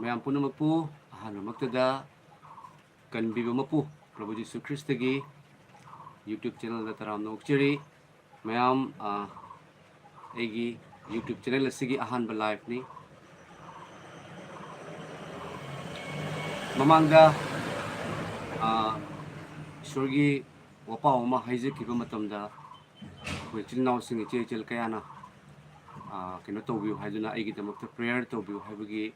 mayam punamak po ahanumaktada Kanbiba Mapu Prabhu Jesu Christagi YouTube channel da taram no ukchiri mayam egi YouTube channel asigi ahanba live ni mamangda Shorgi wapa oma haijkiba matamda khoi chilnaw sing iche chel kayana kino tawbiu haiduna aigi damakta prayer tawbiu haibagi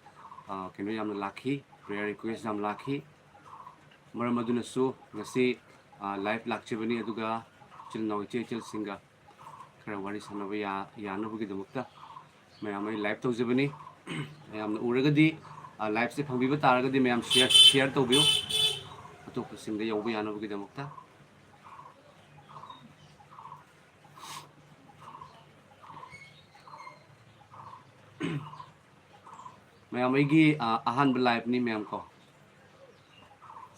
kino yamna lakhi prayer request yam lakhi maram aduna su ngasi live lakchibani aduga chilnaw iche chel singa khara wari sanaba yanabagi damakta mayam ai live tawjibani mayam uragadi live se phangbiba taragadi mayam share tawbiu atop singda yawba yanabagi damakta mayam aigi ahanba live ni mayam ko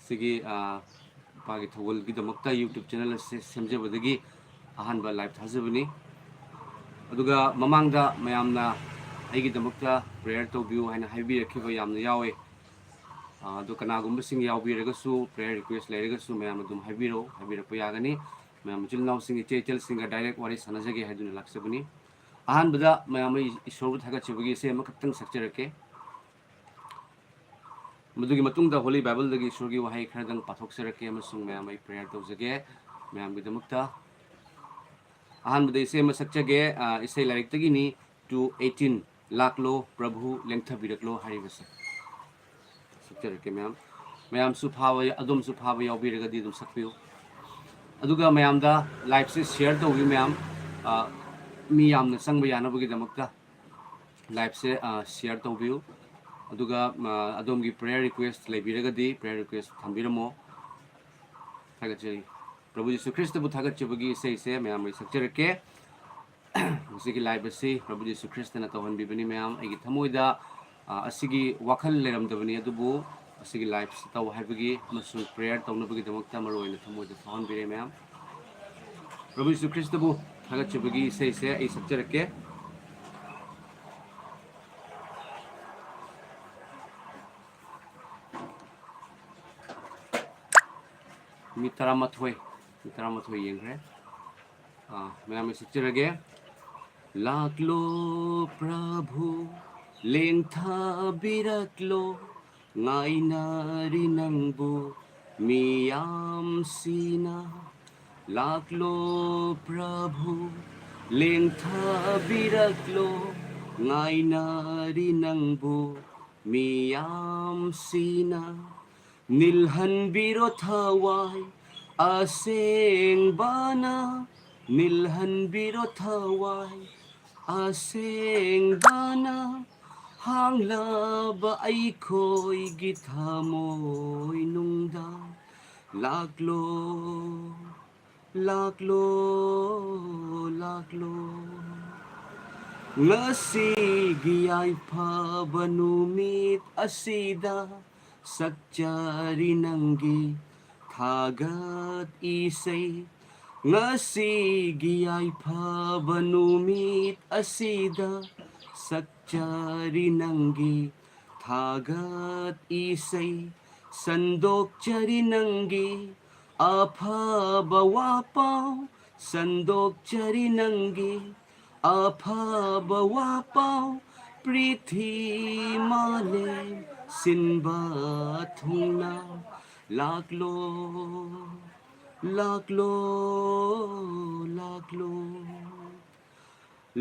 sigi pagi thogol gi damakta YouTube channel se semjabadagi ahanba live thajabani aduga mamangda mayamna aigi damakta prayer tawbiu haina haibirakiba yamna yawe adu kanagumba sing yawbiragasu prayer request leiragasu mayam adum haibirapa yagani mayam chilnaw sing ichechel singa direct wari sanajage haiduna laksabani ahanbada mayam isorbu thagachibagi se amakatang sakjarake मधुगी मतुंगदा holy bible दगी ईश्वरगी वहाई खरदंग पाथोक्सरके अमसुंग मैम आई प्रेयर तौजगे मैम गिदमुक्ता अहानबदे इसे मसक्चगे इसे लाइरिक्तगिनी टू 18 लाखलो प्रभु लेंथबिरकलो हारिबसे सक्चरके मैम सुफाव अदुम सुफाव यावबिरगदी दुम सक्पियो अदुगा मैमदा लाइव से शेयर तौबि मैम मी यामना संगबा यानबगी दमुक्ता लाइव से शेयर तौबियो अदुगा अदोमगी प्रेयर रिक्वेस्ट लेबिरगदी प्रेयर रिक्वेस्ट थंबिरमो थागचै प्रभु यीशु ख्रिस्ट बु थागचबगी से मैम सक्चरके मुसिगी लाइव से प्रभु यीशु ख्रिस्त न तहनबिबनी मैम एगी थमोइदा असिगी वखल लेरमदबनी अदुबु असिगी लाइव तव हाइबगी मसु प्रेयर तौनबगी दमक्ता मरोइना थमोइदा थहनबिरे मैम प्रभु यीशु ख्रिस्त बु थागचबगी से ए सक्चरके मितरामथोय येंग्रे मैम सक्चरगे लाखलो प्रभु लेंथा बिरकलो नाइनारी नंगबु मियाम सीना लाखलो प्रभु लेंथा बिरकलो नाइनारी नंगबु मियाम सीना निलहन बिरो थवाय आसेंग बाना निलहन बिरो थवाय आसेंग बाना हांगलाब आइखोय गिथामोय नुंदा लाखलो लाखलो लाखलो ngasi yaifaba numit asida sakjari nanggi thagat isay ngasi yaifaba numit asida sakjari nanggi thagat isay sandok jari nanggi afaba wapaw sandok jari nanggi afaba wapaw prithi male sinba thungna laklo laklo laklo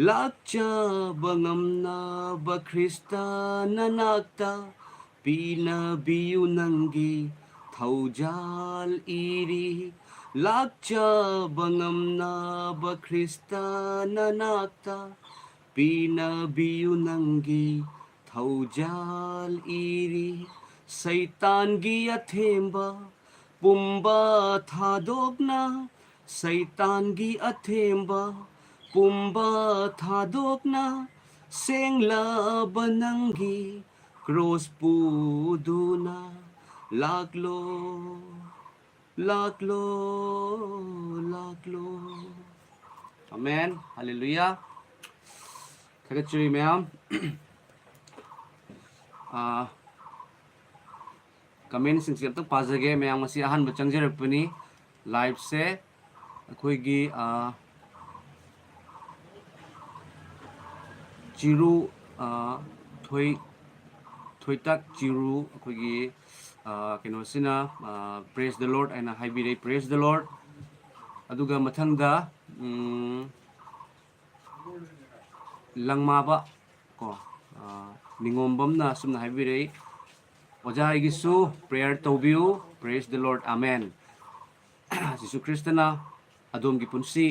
lakcha bangamna ba Krista nanakta pina biyu nanggi thaujal iri lakcha bangamna ba Krista nanakta pina biyu nanggi thaujal iri Satan gi athemba pumba thadokna Satan gi athemba pumba thadokna sengla bananggi cross puduna laklo laklo laklo amen hallelujah kagachuri ma'am comment sing sim tak pazage me ang masi ahan ba changjarapani live se akhoi gi chiru thoi thoitak chiru akhoi gi keno sina praise the lord and haibire praise the lord aduga mathangda langmaba ko ningombamna sumna haibire oja igisu prayer tobiu praise the lord amen jisu kristana adom gi punsi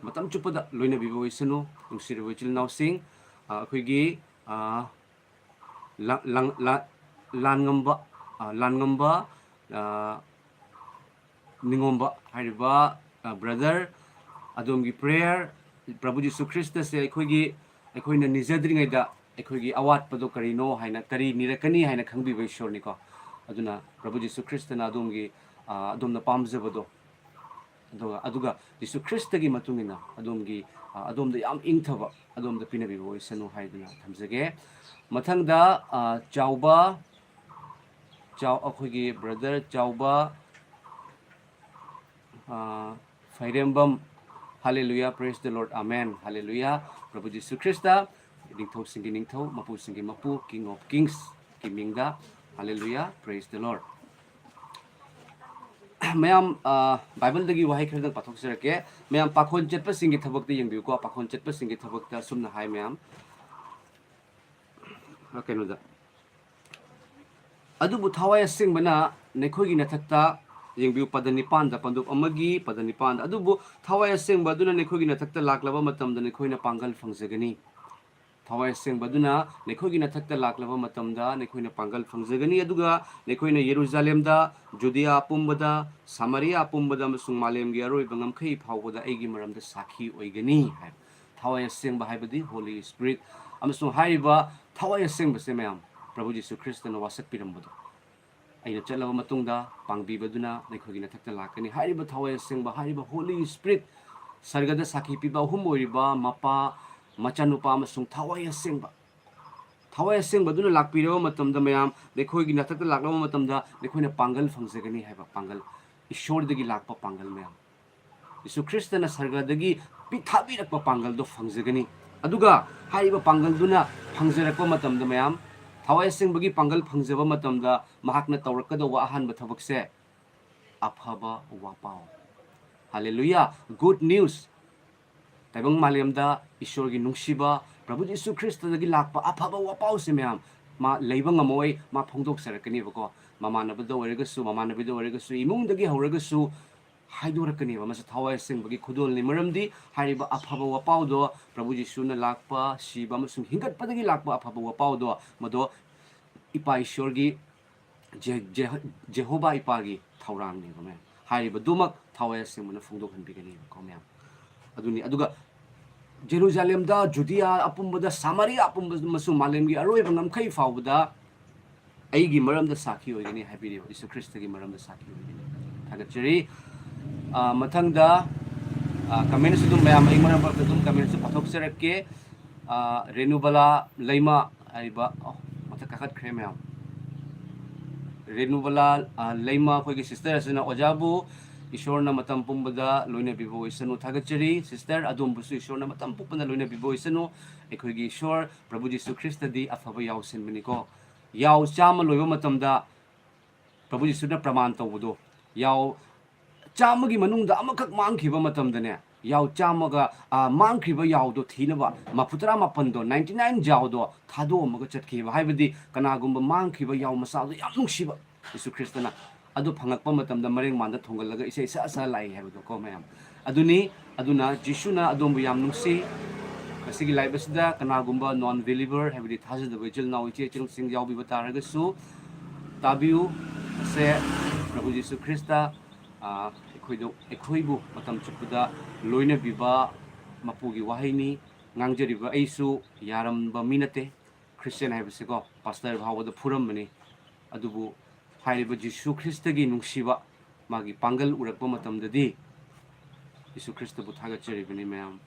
matam chupada loina bibo isanu nungsiri wichil nausing akhoi gi langamba ningomba hariba brother adom gi prayer Prabhu Jisu Christa se aikoina nijadri da aikogi awat pado karino haina kari nirakani haina khangbi baishor ni ko aduna Prabhu Jisu Christa na adumgi adumna pamjabado aduga Jisu Christa gi matungina adumgi adumda yam ingthaba adumda pinabi boisanu haiduna thamjage mathangda chauba akogi brother chauba fairembam hallelujah praise the lord amen hallelujah Prabhu Jisu Christa ningthau singi ningthau mapu singi mapu king of kings kimingda hallelujah praise the lord mayam bible dagi wahai khardang pathok serake mayam pakhon chetpa singi thabak te yengbiu ko pakhon chetpa singi thabak ta sumna hai mayam okay no da adubu thawai singbana nekhogi nathakta yengbiu padanipan da pandup amagi padanipan adubu thawai sengba duna nekhogi nathakta laklaba matamda nekhoina pangal phangjagani thawai sengba duna nekhogi nathakta laklaba matamda nekhoina pangal phangjagani aduga nekhoina Jerusalem da Judea pumbada Samaria pumbada masung malemgi aroi bangam khai phawbada aigi maramda sakhi oigani hai thawai sengba haibadi Holy Spirit amasung haiba thawai sengba se mayam Prabhu Jisu Christa na wasak pirambado aina chalaba matungda pangbibaduna nekhogi nathakta lakani hariba thawai sengba hariba Holy Spirit sargada sakhi piba hum oiriba mapa machanupa amasung thawai sengba duna lakpiraba matamda mayam nekhogi nathakta laklaba matamda nekhoina pangal phangjagani haiba pangal ishor dagi lakpa pangal mayam Jisu Christa na sargadagi pithabi rakpa pangal do phangjagani aduga hariba pangal duna phangjarakpa matamda mayam thawai sengbagi pangal phangjaba matamda mahakna tawrakadawa ahanba thabakse aphaba wapao hallelujah good news taibang malemda ishorgi nungsiba Prabhu Jisu Christa dagi lakpa aphaba wapao se mayam ma leibang amoy ma phongdok sarakani bako mamanabada oregasu imung dagi horagasu haidorakani ba masa thawai sengbagi khudol ni maramdi hariba aphaba wapao do Prabhu Jisu na lakpa siba masung hingat padagi lakpa aphaba wapao do mado ipa ishorgi Jehovah ipagi thawrang ni ba hariba dumak thawai sengbana phongdok hanbigani ko mayam aduni aduga Jerusalem da Judea apumbada Samaria apumbada masung malemgi aroi bangam khai phawbada aigi maramda sakhi oigani habiri Jisu Christa gi maramda sakhi oigani thagachari mathangda comment su dum mayam ai maram ba dum comment su pathok serake renubala leima aiba matha kakat khre mayam renubala leima khoi gi sister asina ojabu ishorna matam pumbada loina bibo isanu thagachari sister adum busu ishorna matam pumbada loina bibo isanu ekhoi gi ishor Prabhu Jisu Christa di afaba yaw sinbani ko yaw chama loiba matamda Prabhu Jisu na praman tawbudo yaw chamagi manungda amakak mangkhiba matamdane yaw chamaga mangkhiba yawdo thinaba maputara mapando 99 jawdo thado amaga chatkhiba haibadi kanagumba mangkhiba yaw masado yam nungsiba Jisu Christa na adu phangakpa matamda mareng manda thongalaga isa asa lai haibado ko mayam aduna Jisu na adumbu yam nungsi kasigi live asida kanagumba non believer haibadi thajada wejil naw iche ching sing yawbi bataragasu tabiu se Prabhu Jisu Christa ekhoi bu matam chupuda loina biba mapugi wahaini ngangjariba aisu yaramba minate Christian haibase ko pastor bhawada phuram mani adubu hairiba Jisu Christa gi nungsiba magi pangal urakpa matamdadi Jisu Christa bu thagachari bani mayam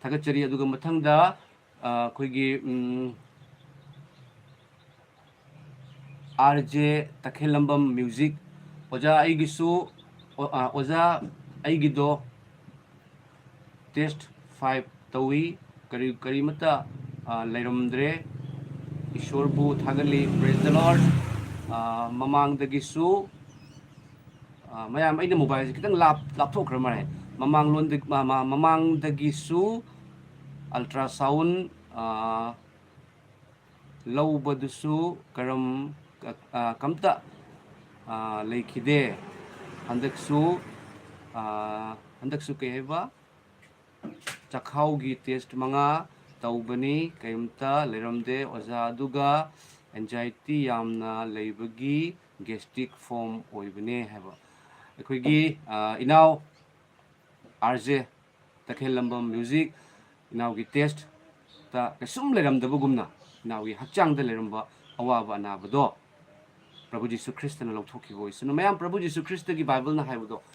thagachari aduga mathangda khoigi RJ Takhelambam Music Oja Aigisu Oja Aigido Test 5 Tawi Karimata Lairamdre Ishorbu Thagali Praise the Lord Mamang Dagisu Mayam ay mobile kitang laptop kramare mamang dagisu ultrasound lawbadusu karam kamta laikide handaksu keheba chakhaugi test mga taubani kayumta leramde oza aduga anxiety yamna leibagi gastric form oibane heba ꯑꯩꯈꯣꯏꯒꯤ ꯏꯅꯥꯎ RJ Takhelambam Music ꯏꯅꯥꯎꯒꯤ test ꯀꯩꯁꯨꯝ ꯂꯩꯔꯝꯗꯕꯒꯨꯝꯅ ꯏꯅꯥꯎꯒꯤ ꯍꯛꯆꯥꯡꯗ ꯂꯩꯔꯝꯕ ꯑꯋꯥꯕ ꯑꯅꯥꯕꯗꯣ ꯄ꯭ꯔꯚꯨ ꯖꯤꯁꯨ ꯈ꯭ꯔꯤꯁꯇꯅ ꯂꯧꯊꯣꯛꯈꯤꯕ ꯑꯣꯏꯁꯅꯨ ꯃꯌꯥꯝ ꯄ꯭ꯔꯚꯨ ꯖꯤꯁꯨ ꯈ꯭ꯔꯤꯁꯇꯒꯤ ꯕꯥꯏꯕꯜꯅ ꯍꯥꯏꯕꯗꯣ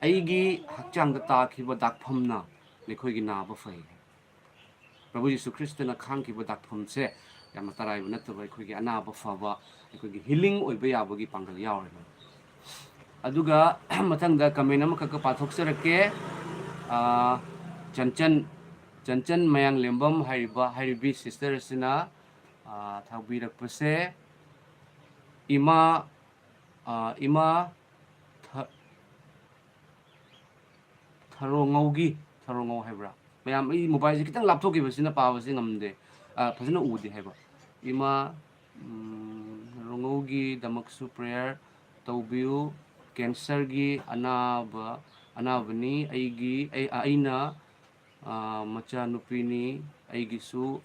ꯑꯩꯒꯤ ꯍꯛꯆꯥꯡꯗ ꯇꯥꯈꯤꯕ ꯗꯥꯛꯐꯝꯅ ꯑꯩꯈꯣꯏꯒꯤ ꯅꯥꯕ ꯐꯩ ꯄ꯭ꯔꯚꯨ ꯖꯤꯁꯨ ꯈ꯭ꯔꯤꯁꯇꯅ ꯈꯥꯡꯈꯤꯕ ꯗꯥꯛꯐꯝꯁꯦ ꯌꯥꯝꯅ ꯇꯔꯥꯏꯕ ꯅꯠꯇꯕ ꯑꯩꯈꯣꯏꯒꯤ ꯑꯅꯥꯕ ꯐꯕ ꯑꯩꯈꯣꯏꯒꯤ ꯍꯤꯂꯤꯡ ꯑꯣꯏꯕ ꯌꯥꯕꯒꯤ ꯄꯥꯡꯒꯜ ꯌꯥꯎꯔꯦꯕ aduga matangda kamen amakaka pathokserake chanchan mayang lembam haribi sister sina thaubirakpase ima tharongau haibra mayam I mobile se kitang laptop ki basina pawase ngamde phasana ude haiba ima rongaugi damaksu prayer taubiu cancer gi anabani aina macha nupini aigisu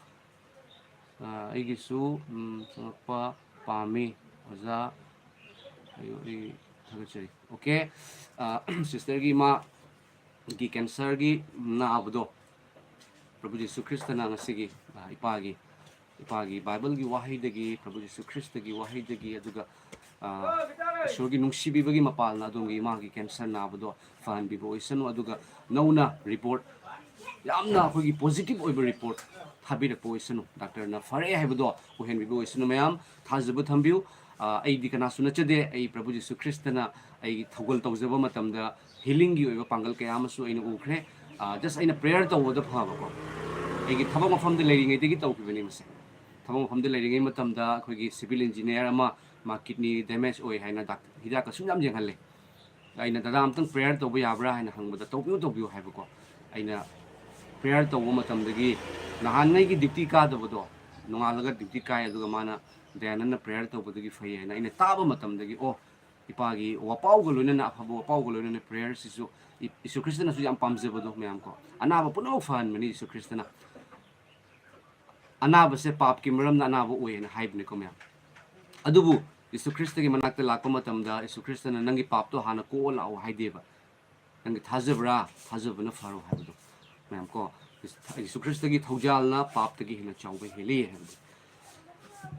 sangpa pami oza ayo thagachari okay sister gi ma gi cancer gi naabdo Prabhu Jesu Christa na ngasigi ipagi Bible gi wahidagi Prabhu Jesu Christa gi wahidagi aduga Shogi nungsibibagi mapal na adungi magi cancer nabado fan bibo isanu aduga nauna report yamna akogi positive oiba report thabirakpo isanu doctor na fare haibado uhen bibo isanu mayam thajabu thambiu aidi kana sunachade ai Prabhu Jesu Christa na ai thogol tawjaba matamda healing gi oiba pangal kaya amasu aina ukhre just aina prayer tawda phaba ko aigi thabak mafamda leiringai degi tawkibani mase thabak mafamda leiringai matamda akogi civil engineer ama ma kidney damage oi haina doctor hida ka sumjam jenghalle aina dada amtang prayer tawba yabra haina hangbada tawbiu haibako aina prayer tawba matamdagi nahanai gi duty ka dabado nongalaga duty kai aduga mana dayanana prayer tawbadagi fai haina aina taba matamdagi oh ipagi wapau ga loina afabo wapau ga loina prayer sisu Isu Kristana su yam pamjabado mayam ko anaba puno fan mani Isu Kristana anaba se pap ki maram na anaba oi na haibne ko mayam adubu Isu Krista gi manakta lakpa matamda Isu Kristana nangi pap to hana ko lao haideba nangi thajabra thajabna faro haibdo mayam ko Isu Krista gi thaujal na pap tagi hina chawbe heli haibdo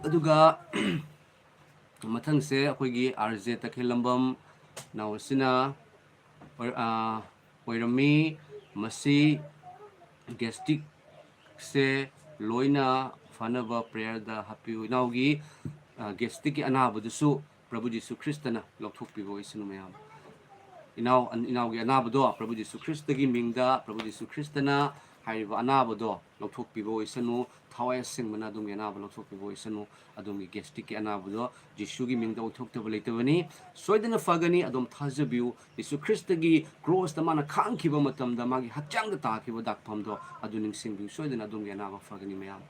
aduga mathang se akoi gi RJ Takhelambam nawsina oirami masi gastric se loina fanaba prayer da happy naugi gastric anabadusu Prabhu Jesu Christana lokthokpibo isinu mayam inaugi anabado Prabhu Jesu Christa gi mingda Prabhu Jesu Christana haiba anabado lokthokpibo isanu thawai singmana dum anaba lokthokpibo isanu adumgi gastric anabado Jesu gi mingda uthoktabale leitawani soidana fagani adum thajabiu Jesu Christa gi cross ta mana khangkiba matamda magi hakchangda takiba dakphamdo aduning singbiu soidana adumgi anaba fagani mayam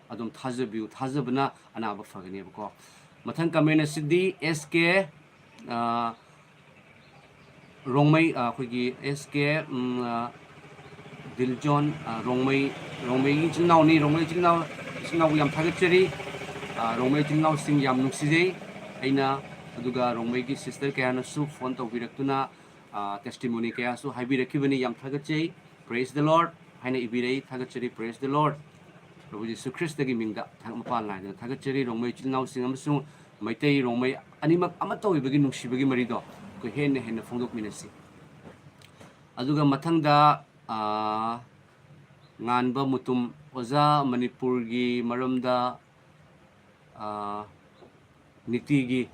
adum thajabiu thajabna anaba fagani bako mathang kamena siddi SK rongmai khoigi SK Diljon rongmai jingnau ni rongmai jingnau yam thagachari rongmai jingnau sing yam nuksijei aina aduga rongmai gi sister kaya na su phone tawbiraktuna testimony kaya su haibirakibani yam thagachei praise the Lord haina ibirei thagachari praise the Lord Prabhu Jesu Christa gi mingda thangmapal na thagachari rongmai jingnau sing amsung maitai rongmai animak amatawibagi nuksibagi marido ko henna phongdok minasi aduga mathangda nganba mutum oza Manipur gi maramda ꯅꯤꯇꯤꯒꯤ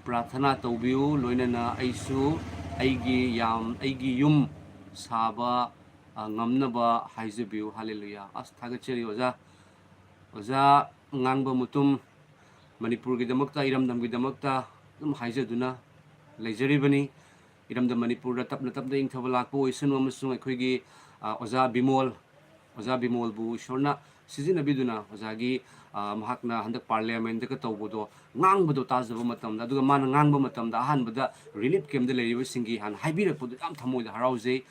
ꯄ꯭ꯔꯥꯊꯅꯥ ꯇꯧꯕꯤꯌꯨ ꯂꯣꯏꯅꯅ ꯑꯩꯒꯤ ꯌꯨꯝ ꯁꯥꯕ ꯉꯝꯅꯕ ꯍꯥꯏꯖꯕꯤꯌꯨ ꯍꯥꯂꯦꯂꯨꯌꯥ ꯑꯁ ꯊꯥꯒꯠꯆꯔꯤ ꯑꯣꯖꯥ ꯉꯥꯡꯕ ꯃꯇꯨꯡ ꯃꯅꯤꯄꯨꯔꯒꯤꯗꯃꯛꯇ ꯏꯔꯝꯗꯝꯒꯤꯗꯃꯛꯇ ꯑꯗꯨꯝ ꯍꯥꯏꯖꯗꯨꯅ ꯂꯩꯖꯔꯤꯕꯅꯤ ꯏꯔꯝꯗꯝ ꯃꯅꯤꯄꯨꯔꯗ ꯇꯞꯅ ꯇꯞꯅ ꯏꯪꯊꯕ ꯂꯥꯛꯄ ꯑꯣꯏꯁꯅꯨ ꯑꯃꯁꯨꯡ ꯑꯩꯈꯣꯏꯒꯤ ꯑꯣꯖꯥ ꯕꯤꯃꯣꯜꯕꯨ ꯏꯁꯣꯔꯅ ꯁꯤꯖꯤꯟꯅꯕꯤꯗꯨꯅ ꯑꯣꯖꯥꯒꯤ ꯃꯍꯥꯛꯅ ꯍꯟꯗꯛ ꯄꯥꯔꯂꯤꯌꯥꯃꯦꯟꯗꯒ ꯇꯧꯕꯗꯣ ꯉꯥꯡꯕꯗꯣ ꯇꯥꯖꯕ ꯃꯇꯝꯗ ꯑꯗꯨꯒ ꯃꯥꯅ ꯉꯥꯡꯕ ꯃꯇꯝꯗ ꯑꯍꯥꯟꯕꯗ ꯔꯤꯂꯤꯐ ꯀꯦꯝꯞꯗ ꯂꯩꯔꯤꯕꯁꯤꯡꯒꯤ ꯍꯥꯟꯅ ꯍꯥꯏꯕꯤꯔꯛꯄꯗꯣ ꯌꯥꯝ ꯊꯃꯣꯏꯗ ꯍꯔꯥꯎꯖꯩ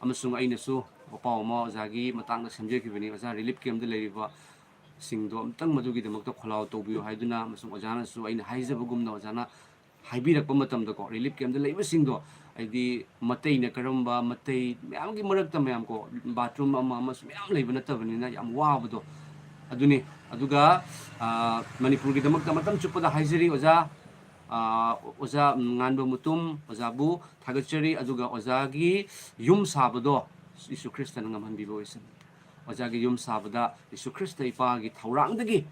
ꯑꯃꯁꯨꯡ ꯑꯩꯅꯁꯨ ꯄꯥꯎ ꯑꯃ ꯑꯣꯖꯥꯒꯤ ꯃꯇꯥꯡꯗ ꯁꯦꯝꯖꯈꯤꯕꯅꯤ ꯑꯣꯖꯥ ꯔꯤꯂꯤꯐ ꯀꯦꯝꯞꯗ ꯂꯩꯔꯤꯕ ꯁꯤꯡꯗꯣ ꯑꯝꯇꯪ ꯃꯗꯨꯒꯤꯗꯃꯛꯇ ꯈꯣꯜꯂꯥꯎ ꯇꯧꯕꯤꯌꯨ ꯍꯥꯏꯗꯨꯅ ꯑꯃꯁꯨꯡ ꯑꯣꯖꯥꯅꯁꯨ ꯑꯩꯅ ꯍꯥꯏꯖꯕꯒꯨꯝꯅ ꯑꯣꯖꯥꯅ ꯍꯥꯏꯕꯤꯔꯛꯄ ꯃꯇꯝꯗꯀꯣ ꯔꯤꯂꯤꯐ ꯀꯦꯝꯞꯗ ꯂꯩꯕꯁꯤꯡꯗꯣ ꯍꯥꯏꯗꯤ ꯃꯇꯩꯅ ꯀꯔꯝꯕ ꯃꯇꯩ ꯃꯌꯥꯝꯒꯤ ꯃꯔꯛꯇ ꯃꯌꯥꯝ ꯀꯣ ꯕꯥꯊꯔꯨꯝ ꯑꯃꯁꯨ ꯃꯌꯥꯝ ꯂꯩꯕ ꯅꯠꯇꯕꯅꯤꯅ ꯌꯥꯝ ꯋꯥꯕꯗꯣ ꯑꯗꯨꯅꯤ ꯑꯗꯨꯒ ꯃꯅꯤꯄꯨꯔꯒꯤꯗꯃꯛꯇ ꯃꯇꯝ ꯆꯨꯞꯄꯗ ꯍꯥꯏꯖꯔꯤ ꯑꯣꯖꯥ ꯉꯥꯟꯕ ꯃꯇꯨꯡ ꯑꯣꯖꯥꯕꯨ ꯊꯥꯒꯠꯆꯔꯤ ꯑꯗꯨꯒ ꯑꯣꯖꯥꯒꯤ ꯌꯨꯝ ꯁꯥꯕꯗꯣ ꯌꯤꯁꯨ ꯈ꯭ꯔꯤꯁꯇꯅ ꯉꯝꯍꯟꯕꯤꯕ ꯑꯣꯏꯁꯅꯨ ꯑꯣꯖꯥꯒꯤ ꯌꯨꯝ ꯁꯥꯕꯗ ꯌꯤꯁꯨ ꯈ꯭ꯔꯤꯁꯇ ꯏꯄꯥꯒꯤ ꯊꯧꯔꯥꯡꯗꯒꯤ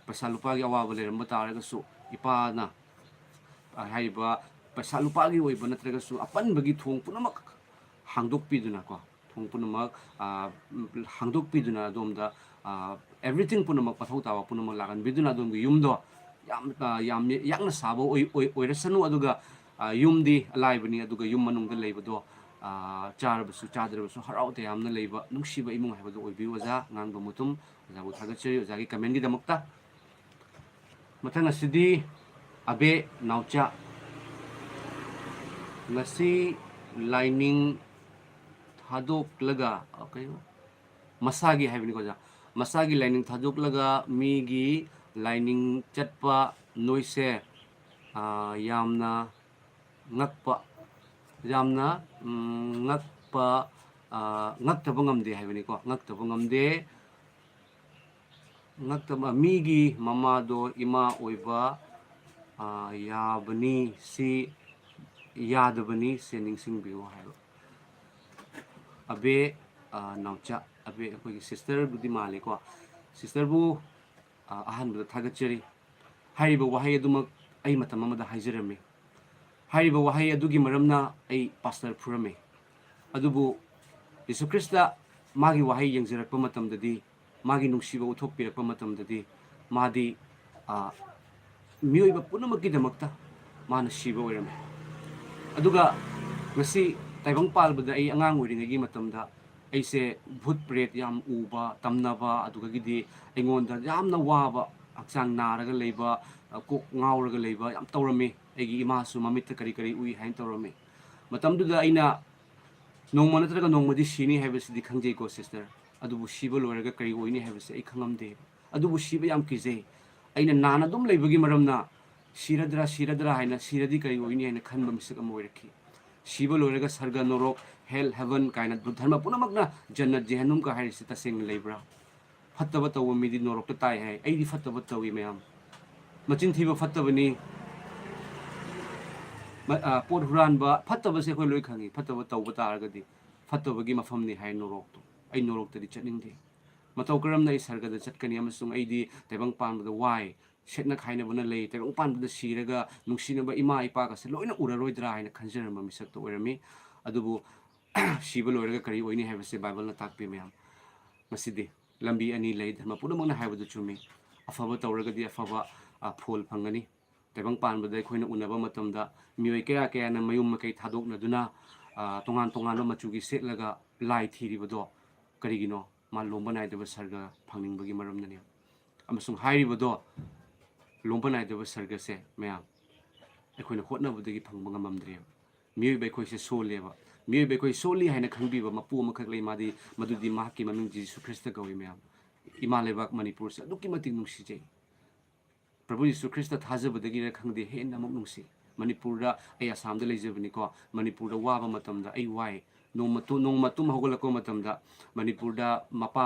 ꯄꯩꯁꯥ ꯂꯨꯄꯥꯒꯤ ꯑꯋꯥꯕ ꯂꯩꯔꯝꯕ ꯇꯥꯔꯒꯁꯨ ꯏꯄꯥꯅ ꯍꯥꯏꯔꯤꯕ ꯄꯩꯁꯥ ꯂꯨꯄꯥꯒꯤ ꯑꯣꯏꯕ ꯅꯠꯇ꯭ꯔꯒꯁꯨ ꯑꯄꯟꯕꯒꯤ ꯊꯣꯡ ꯄꯨꯝꯅꯃꯛ ꯍꯥꯡꯗꯣꯛꯄꯤꯗꯨꯅꯀꯣ ꯊꯣꯡ ꯄꯨꯝꯅꯃꯛ ꯍꯥꯡꯗꯣꯛꯄꯤꯗꯨꯅ ꯑꯗꯣꯝꯗ ꯑꯦꯚ꯭ꯔꯤꯊꯤꯡ ꯄꯨꯝꯅꯃꯛ ꯃꯊꯧ ꯇꯥꯕ ꯄꯨꯝꯅꯃꯛ ꯂꯥꯛꯍꯟꯕꯤꯗꯨꯅ ꯑꯗꯣꯝꯒꯤ ꯌꯨꯝꯗꯣ ꯌꯥꯝ ꯌꯥꯡꯅ ꯁꯥꯕ ꯑꯣꯏꯔꯁꯅꯨ ꯑꯗꯨꯒ ꯌꯨꯝꯗꯤ ꯑꯂꯥꯏꯕꯅꯤ ꯑꯗꯨꯒ ꯌꯨꯝ ꯃꯅꯨꯡꯗ ꯂꯩꯕꯗꯣ ꯆꯥꯔꯕꯁꯨ ꯆꯥꯗ꯭ꯔꯕꯁꯨ ꯍꯔꯥꯎ ꯇꯌꯥꯝꯅ ꯂꯩꯕ ꯅꯨꯡꯁꯤꯕ ꯏꯃꯨꯡ ꯍꯥꯏꯕꯗꯨ ꯑꯣꯏꯕꯤꯌꯨ ꯑꯣꯖꯥ ꯉꯥꯡꯕ ꯃꯇꯨꯡ ꯑꯣꯖꯥꯕꯨ ꯊꯥꯒꯠꯆꯔꯤ ꯑꯣꯖꯥꯒꯤ ꯀꯃꯦꯟꯒꯤꯗꯃꯛꯇ ꯃꯊꯪ ꯑꯁꯤꯗꯤ ꯑꯕꯦ ꯅꯥꯎꯆꯥ ꯉꯁꯤ ꯂꯥꯏꯅꯤꯡ ꯊꯥꯗꯣꯛꯂꯒ ꯃꯁꯥꯒꯤ ꯍꯥꯏꯕꯅꯤꯀꯣ ꯑꯣꯖꯥ ꯃꯁꯥꯒꯤ ꯂꯥꯏꯅꯤꯡ ꯊꯥꯗꯣꯛꯂꯒ ꯃꯤꯒꯤ ꯂꯥꯏꯅꯤꯡ ꯆꯠꯄ ꯅꯣꯏꯁꯦ ꯌꯥꯝꯅ ꯉꯛꯇꯕ ꯉꯝꯗꯦ ꯍꯥꯏꯕꯅꯤꯀꯣ ꯉꯛꯇꯕ ꯃꯤꯒꯤ ꯃꯃꯥꯗꯣ ꯏꯃꯥ ꯑꯣꯏꯕ ꯌꯥꯗꯕꯅꯤ ꯁꯦ ꯅꯤꯡꯁꯤꯡꯕꯤꯌꯨ ꯍꯥꯏꯕ ꯑꯕꯦ ꯅꯥꯎꯆꯥ ꯑꯕꯦ ꯑꯩꯈꯣꯏꯒꯤ ꯁꯤꯁꯇꯔꯕꯨꯗꯤ ꯃꯥꯜꯂꯤꯀꯣ ꯁꯤꯁꯇꯔꯕꯨ ꯑꯍꯥꯟꯕꯗ ꯊꯥꯒꯠꯆꯔꯤ ꯍꯥꯏꯔꯤꯕ ꯋꯥꯍꯩ ꯑꯗꯨꯃꯛ ꯑꯩ ꯃꯇꯝ ꯑꯃꯗ ꯍꯥꯏꯖꯔꯝꯃꯤ ꯍꯥꯏꯔꯤꯕ ꯋꯥꯍꯩ ꯑꯗꯨꯒꯤ ꯃꯔꯝꯅ ꯑꯩ ꯄꯥꯁꯇꯔ ꯐꯨꯔꯝꯃꯤ ꯑꯗꯨꯕꯨ ꯌꯤꯁꯨ ꯈ꯭ꯔꯤꯁꯇ ꯃꯥꯒꯤ ꯋꯥꯍꯩ ꯌꯦꯡꯖꯔꯛꯄ ꯃꯇꯝꯗꯗꯤ ꯃꯥꯒꯤ ꯅꯨꯡꯁꯤꯕ ꯎꯠꯊꯣꯛꯄꯤꯔꯛꯄ ꯃꯇꯝꯗꯗꯤ ꯃꯥꯗꯤ ꯃꯤꯑꯣꯏꯕ ꯄꯨꯝꯅꯃꯛꯀꯤꯗꯃꯛꯇ ꯃꯥꯅ ꯁꯤꯕ ꯑꯣꯏꯔꯝꯃꯤ ꯑꯗꯨꯒ ꯉꯁꯤ ꯇꯥꯏꯕꯪꯄꯥꯟꯕꯗ ꯑꯩ ꯑꯉꯥꯡ ꯑꯣꯏꯔꯤꯉꯩꯒꯤ ꯃꯇꯝꯗ ꯑꯩꯁꯦ ꯚꯨꯠ ꯄ꯭ꯔꯦꯠ ꯌꯥꯝ ꯎꯕ ꯇꯝꯅꯕ ꯑꯗꯨꯗꯒꯤꯗꯤ ꯑꯩꯉꯣꯟꯗ ꯌꯥꯝꯅ ꯋꯥꯕ ꯍꯛꯆꯥꯡ ꯅꯥꯔꯒ ꯂꯩꯕ ꯀꯣꯛ ꯉꯥꯎꯔꯒ ꯂꯩꯕ ꯌꯥꯝ ꯇꯧꯔꯝꯃꯤ ꯑꯩꯒꯤ ꯏꯃꯥꯁꯨ ꯃꯃꯤꯠꯇ ꯀꯔꯤ ꯎꯏ ꯍꯥꯏꯅ ꯇꯧꯔꯝꯃꯤ ꯃꯇꯝꯗꯨꯗ ꯑꯩꯅ ꯅꯣꯡꯃ ꯅꯠꯇ꯭ꯔꯒ ꯅꯣꯡꯃꯗꯤ ꯁꯤꯅꯤ ꯍꯥꯏꯕꯁꯤꯗꯤ ꯈꯪꯖꯩꯀꯣ ꯁꯤꯁꯇꯔ ꯑꯗꯨꯕꯨ ꯁꯤꯕ ꯂꯣꯏꯔꯒ ꯀꯔꯤ ꯑꯣꯏꯅꯤ ꯍꯥꯏꯕꯁꯤ ꯑꯩ ꯈꯪꯉꯝꯗꯦ ꯑꯗꯨꯕꯨ ꯁꯤꯕ ꯌꯥꯝ ꯀꯤꯖꯩ ꯑꯩꯅ ꯅꯥꯅ ꯑꯗꯨꯝ ꯂꯩꯕꯒꯤ ꯃꯔꯝꯅ ꯁꯤꯔꯗ꯭ꯔꯥ ꯍꯥꯏꯅ ꯁꯤꯔꯗꯤ ꯀꯔꯤ ꯑꯣꯏꯅꯤ ꯍꯥꯏꯅ ꯈꯟꯕ ꯃꯤꯁꯛ ꯑꯃ ꯑꯣꯏꯔꯛꯈꯤ ꯁꯤꯕ ꯂꯣꯏꯔꯒ ꯁꯔꯒ ꯅꯣꯔꯣꯛ ꯍꯦꯜ ꯍꯦꯚꯟ ꯀꯥꯏꯅ ꯙꯔꯃ ꯄꯨꯝꯅꯃꯛꯅ ꯖꯟꯅꯠ ꯖꯦꯍꯟꯅꯨꯝꯒ ꯍꯥꯏꯔꯤꯁꯤ ꯇꯁꯦꯡꯅ ꯂꯩꯕ꯭ꯔꯥ ꯐꯠꯇꯕ ꯇꯧꯕ ꯃꯤꯗꯤ ꯅꯣꯔꯣꯛꯇ ꯇꯥꯏ ꯍꯥꯏ ꯑꯩꯗꯤ ꯐꯠꯇꯕ ꯇꯧꯏ ꯃꯌꯥꯝ ꯃꯆꯤꯟ ꯊꯤꯕ ꯐꯠꯇꯕꯅꯤ ꯄꯣꯠ ꯍꯨꯔꯥꯟꯕ ꯐꯠꯇꯕꯁꯦ ꯑꯩꯈꯣꯏ ꯂꯣꯏ ꯈꯪꯉꯤ ꯐꯠꯇꯕ ꯇꯧꯕ ꯇꯥꯔꯒꯗꯤ ꯐꯠꯇꯕꯒꯤ ꯃꯐꯝꯅꯤ ꯍꯥꯏ ꯅꯣꯔꯣꯛꯇꯣ ꯑꯩ ꯅꯣꯔꯣꯛꯇꯗꯤ ꯆꯠꯅꯤꯡꯗꯦ ꯃꯇꯧ ꯀꯔꯝꯅ ꯑꯩ ꯁꯔꯒꯗ ꯆꯠꯀꯅꯤ ꯑꯃꯁꯨꯡ ꯑꯩꯗꯤ ꯇꯥꯏꯕꯪꯄꯥꯟꯕꯗ ꯋꯥꯏ ꯁꯦꯠꯅ ꯈꯥꯏꯅꯕꯅ ꯂꯩ ꯇꯥꯏꯕꯪꯄꯥꯟꯕꯗ ꯁꯤꯔꯒ ꯅꯨꯡꯁꯤꯅꯕ ꯏꯃꯥ ꯏꯄꯥꯒꯁꯦ ꯂꯣꯏꯅ ꯎꯔꯔꯣꯏꯗ꯭ꯔꯥ ꯍꯥꯏꯅ ꯈꯟꯖꯔꯝꯕ ꯃꯤꯁꯛꯇ ꯑꯣꯏꯔꯝꯃꯤ ꯑꯗꯨꯕꯨ ꯁꯤꯕ ꯂꯣꯏꯔꯒ ꯀꯔꯤ ꯑꯣꯏꯅꯤ ꯍꯥꯏꯕꯁꯦ ꯕꯥꯏꯕꯜꯅ ꯇꯥꯛꯄꯤ ꯃꯌꯥꯝ ꯉꯁꯤꯗꯤ ꯂꯝꯕꯤ ꯑꯅꯤ ꯂꯩ ꯙꯔꯃ ꯄꯨꯝꯅꯃꯛꯅ ꯍꯥꯏꯕꯗꯨ ꯆꯨꯝꯃꯤ ꯑꯐꯕ ꯇꯧꯔꯒꯗꯤ ꯑꯐꯕ ꯐꯣꯜ ꯐꯪꯒꯅꯤ ꯇꯥꯏꯕꯪꯄꯥꯟꯕꯗ ꯑꯩꯈꯣꯏꯅ ꯎꯅꯕ ꯃꯇꯝꯗ ꯃꯤꯑꯣꯏ ꯀꯌꯥꯅ ꯃꯌꯨꯝ ꯃꯀꯩ ꯊꯥꯗꯣꯛꯅꯗꯨꯅ ꯇꯣꯉꯥꯟ ꯇꯣꯉꯥꯟꯕ ꯃꯆꯨꯒꯤ ꯁꯦꯠꯂꯒ ꯂꯥꯏ ꯊꯤꯔꯤꯕꯗꯣ ꯀꯔꯤꯒꯤꯅꯣ ꯃꯥ ꯂꯣꯝꯕ ꯅꯥꯏꯗꯕ ꯁꯔꯒ ꯐꯪꯅꯤꯡꯕꯒꯤ ꯃꯔꯝꯅꯅꯤ ꯑꯃꯁꯨꯡ ꯍꯥꯏꯔꯤꯕꯗꯣ ꯂꯣꯝꯕ ꯅꯥꯏꯗꯕ ꯁꯔꯒꯁꯦ ꯃꯌꯥꯝ ꯑꯩꯈꯣꯏꯅ ꯍꯣꯠꯅꯕꯗꯒꯤ ꯐꯪꯕ ꯉꯝꯃꯝꯗ꯭ꯔꯦꯕ ꯃꯤꯑꯣꯏꯕ ꯑꯩꯈꯣꯏꯁꯦ ꯁꯣꯜꯂꯦꯕ ꯃꯤꯑꯣꯏꯕ ꯑꯩꯈꯣꯏ ꯁꯣꯜꯂꯤ ꯍꯥꯏꯅ ꯈꯪꯕꯤꯕ ꯃꯄꯨ ꯑꯃꯈꯛ ꯂꯩ ꯃꯗꯨꯗꯤ ꯃꯍꯥꯛꯀꯤ ꯃꯃꯤꯡ ꯖꯤꯁꯨ ꯈ꯭ꯔꯤꯁꯇ ꯀꯧꯏ ꯃꯌꯥꯝ ꯏꯃꯥ ꯂꯩꯕꯥꯛ ꯃꯅꯤꯄꯨꯔꯁꯦ ꯑꯗꯨꯛꯀꯤ ꯃꯇꯤꯛ ꯅꯨꯡꯁꯤꯖꯩ प्रभु यीशु ख्रिस्ट थाजबदगी खंगदे हेन अमुक नुसी मणिपुर अई आसाम लेजबनीको मणिपुर वाब अई वाई नोंग तुम हौगलको मणिपुर मपा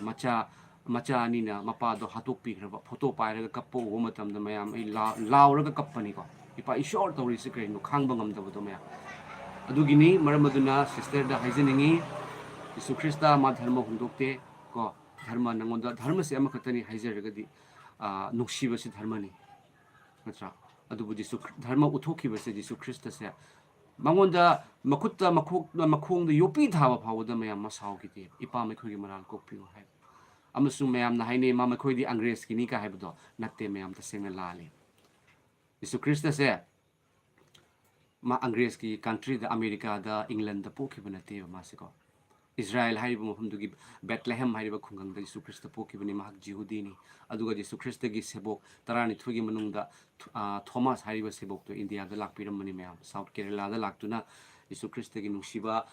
मचा मचा अनीना मपादो हाथोपीख्रब फोटो पाइरग कप्पो उब मैम लाउरग कप्पनीको इपा ईश्वर तौरीसे कहीं खांब ngमदबदो मैम अदुगिनी मरम अदुना सिस्टर दा हाइजनिंगी यीशु ख्रिस्ट मा धर्म हुंदोक्ते को धर्म नंगोंदा धर्म से अमखतनी हाइजरगदी नुक्सीबसी Dharmani natra adubu jisu dharma uthokibase jisu Christ se mangonda makutta makhong da yopi thawa phawda mayam masau kiti ipa me khogi maral kokpiu hai amasung mayam na haine ma khoi di angres kini ka haibdo natte mayam ta sengna lale jisu Christ se ma angres ki country da America da England da pokibana te ma se ko Israel hariba mafamdugi Bethlehem hariba khungang da Jesu Christ pokibani mahak Jehudi ni aduga Jesu Christ gi sebok tarani thugi manungda Thomas hariba sebok to India da lakpiramani mayam South Kerala da laktuna Jesu Christ gi nungsiba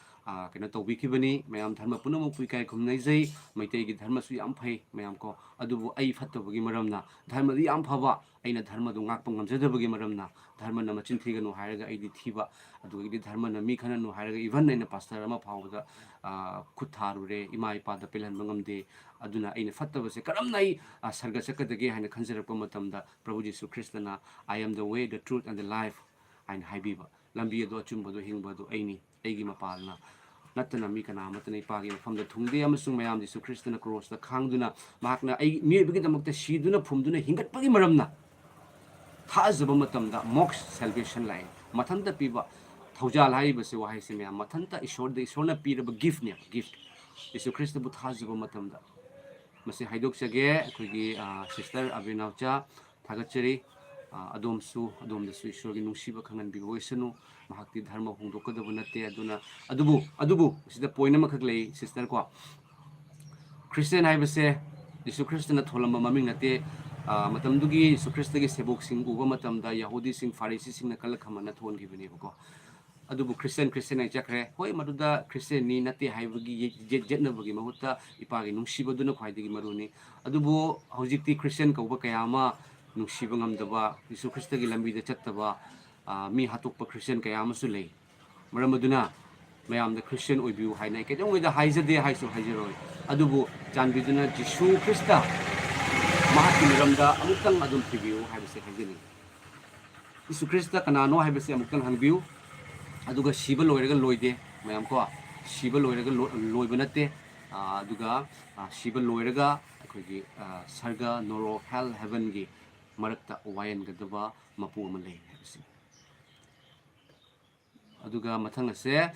kena tawbikibani mayam dharma punamuk puikai khumnai jai maitai gi dharma su yam phai mayam ko adubu ai phattabagi maramna dharma di yam phaba aina dharma du ngakpa ngamjadabagi maramna dharma na machin thiganu hairaga aidi thiba adugi dharma na mi khananu hairaga even aina pastor ama phawda khutharure ima ipa da pelan bangamde aduna aina fattabase karamnai sarga sakadage haina khanjarakpa matamda Prabhu Jesu Christana I am the way the truth and the life aina haibiba lambi ado achumba do hingba do aini aigi mapalna natana mi kana matana ipagi famda thungde amasung mayam Jesu Christana cross da khangduna mahakna ai mi bigi damakta siduna phumduna hingatpagi maramna thazaba matamda mox salvation line mathanda piba thawjal haibase wahaise mayam mathanta ishorna piraba gift ne gift Jesu Christ bu thazaba matamda mase haidok sage khogi sister Abhinavcha thagachari adom da su ishorgi nungsiba khangan bi voisanu mahakti dharma hongdokadabu natte aduna adubu sida point amakak lei sister ko Christian haibase Jesu Christ na tholamba maming natte matamdugi Jesu Christ gi sebok sing uba matamda Yahudi sing Pharisee sing na kalakhamana thon gibani ko adubu Christian ai chakre hoi maduda Christian ni natte haibagi jetna bagi mahutta ipagi nungsiba duna khwaidagi maruni adubu hojikti Christian ko ba kayama nungsiba ngamdaba Jesu Christ gi lambi da chattaba mi hatokpa Christian kaya amasu lei maram aduna mayam da Christian oibiu hainai ke jong da haijade haisu haijiroi adubu chanbiduna Jesu Christa mahati miramda amutang adum tibiu haibase haijini Jesu Christa kanano haibase amutang hangbiu aduga siba loiraga loide mayam ko siba loiraga loiba natte aduga siba loiraga akogi sarga noro hell heaven gi marakta wayan gadaba mapu ama lei haibase aduga mathang ase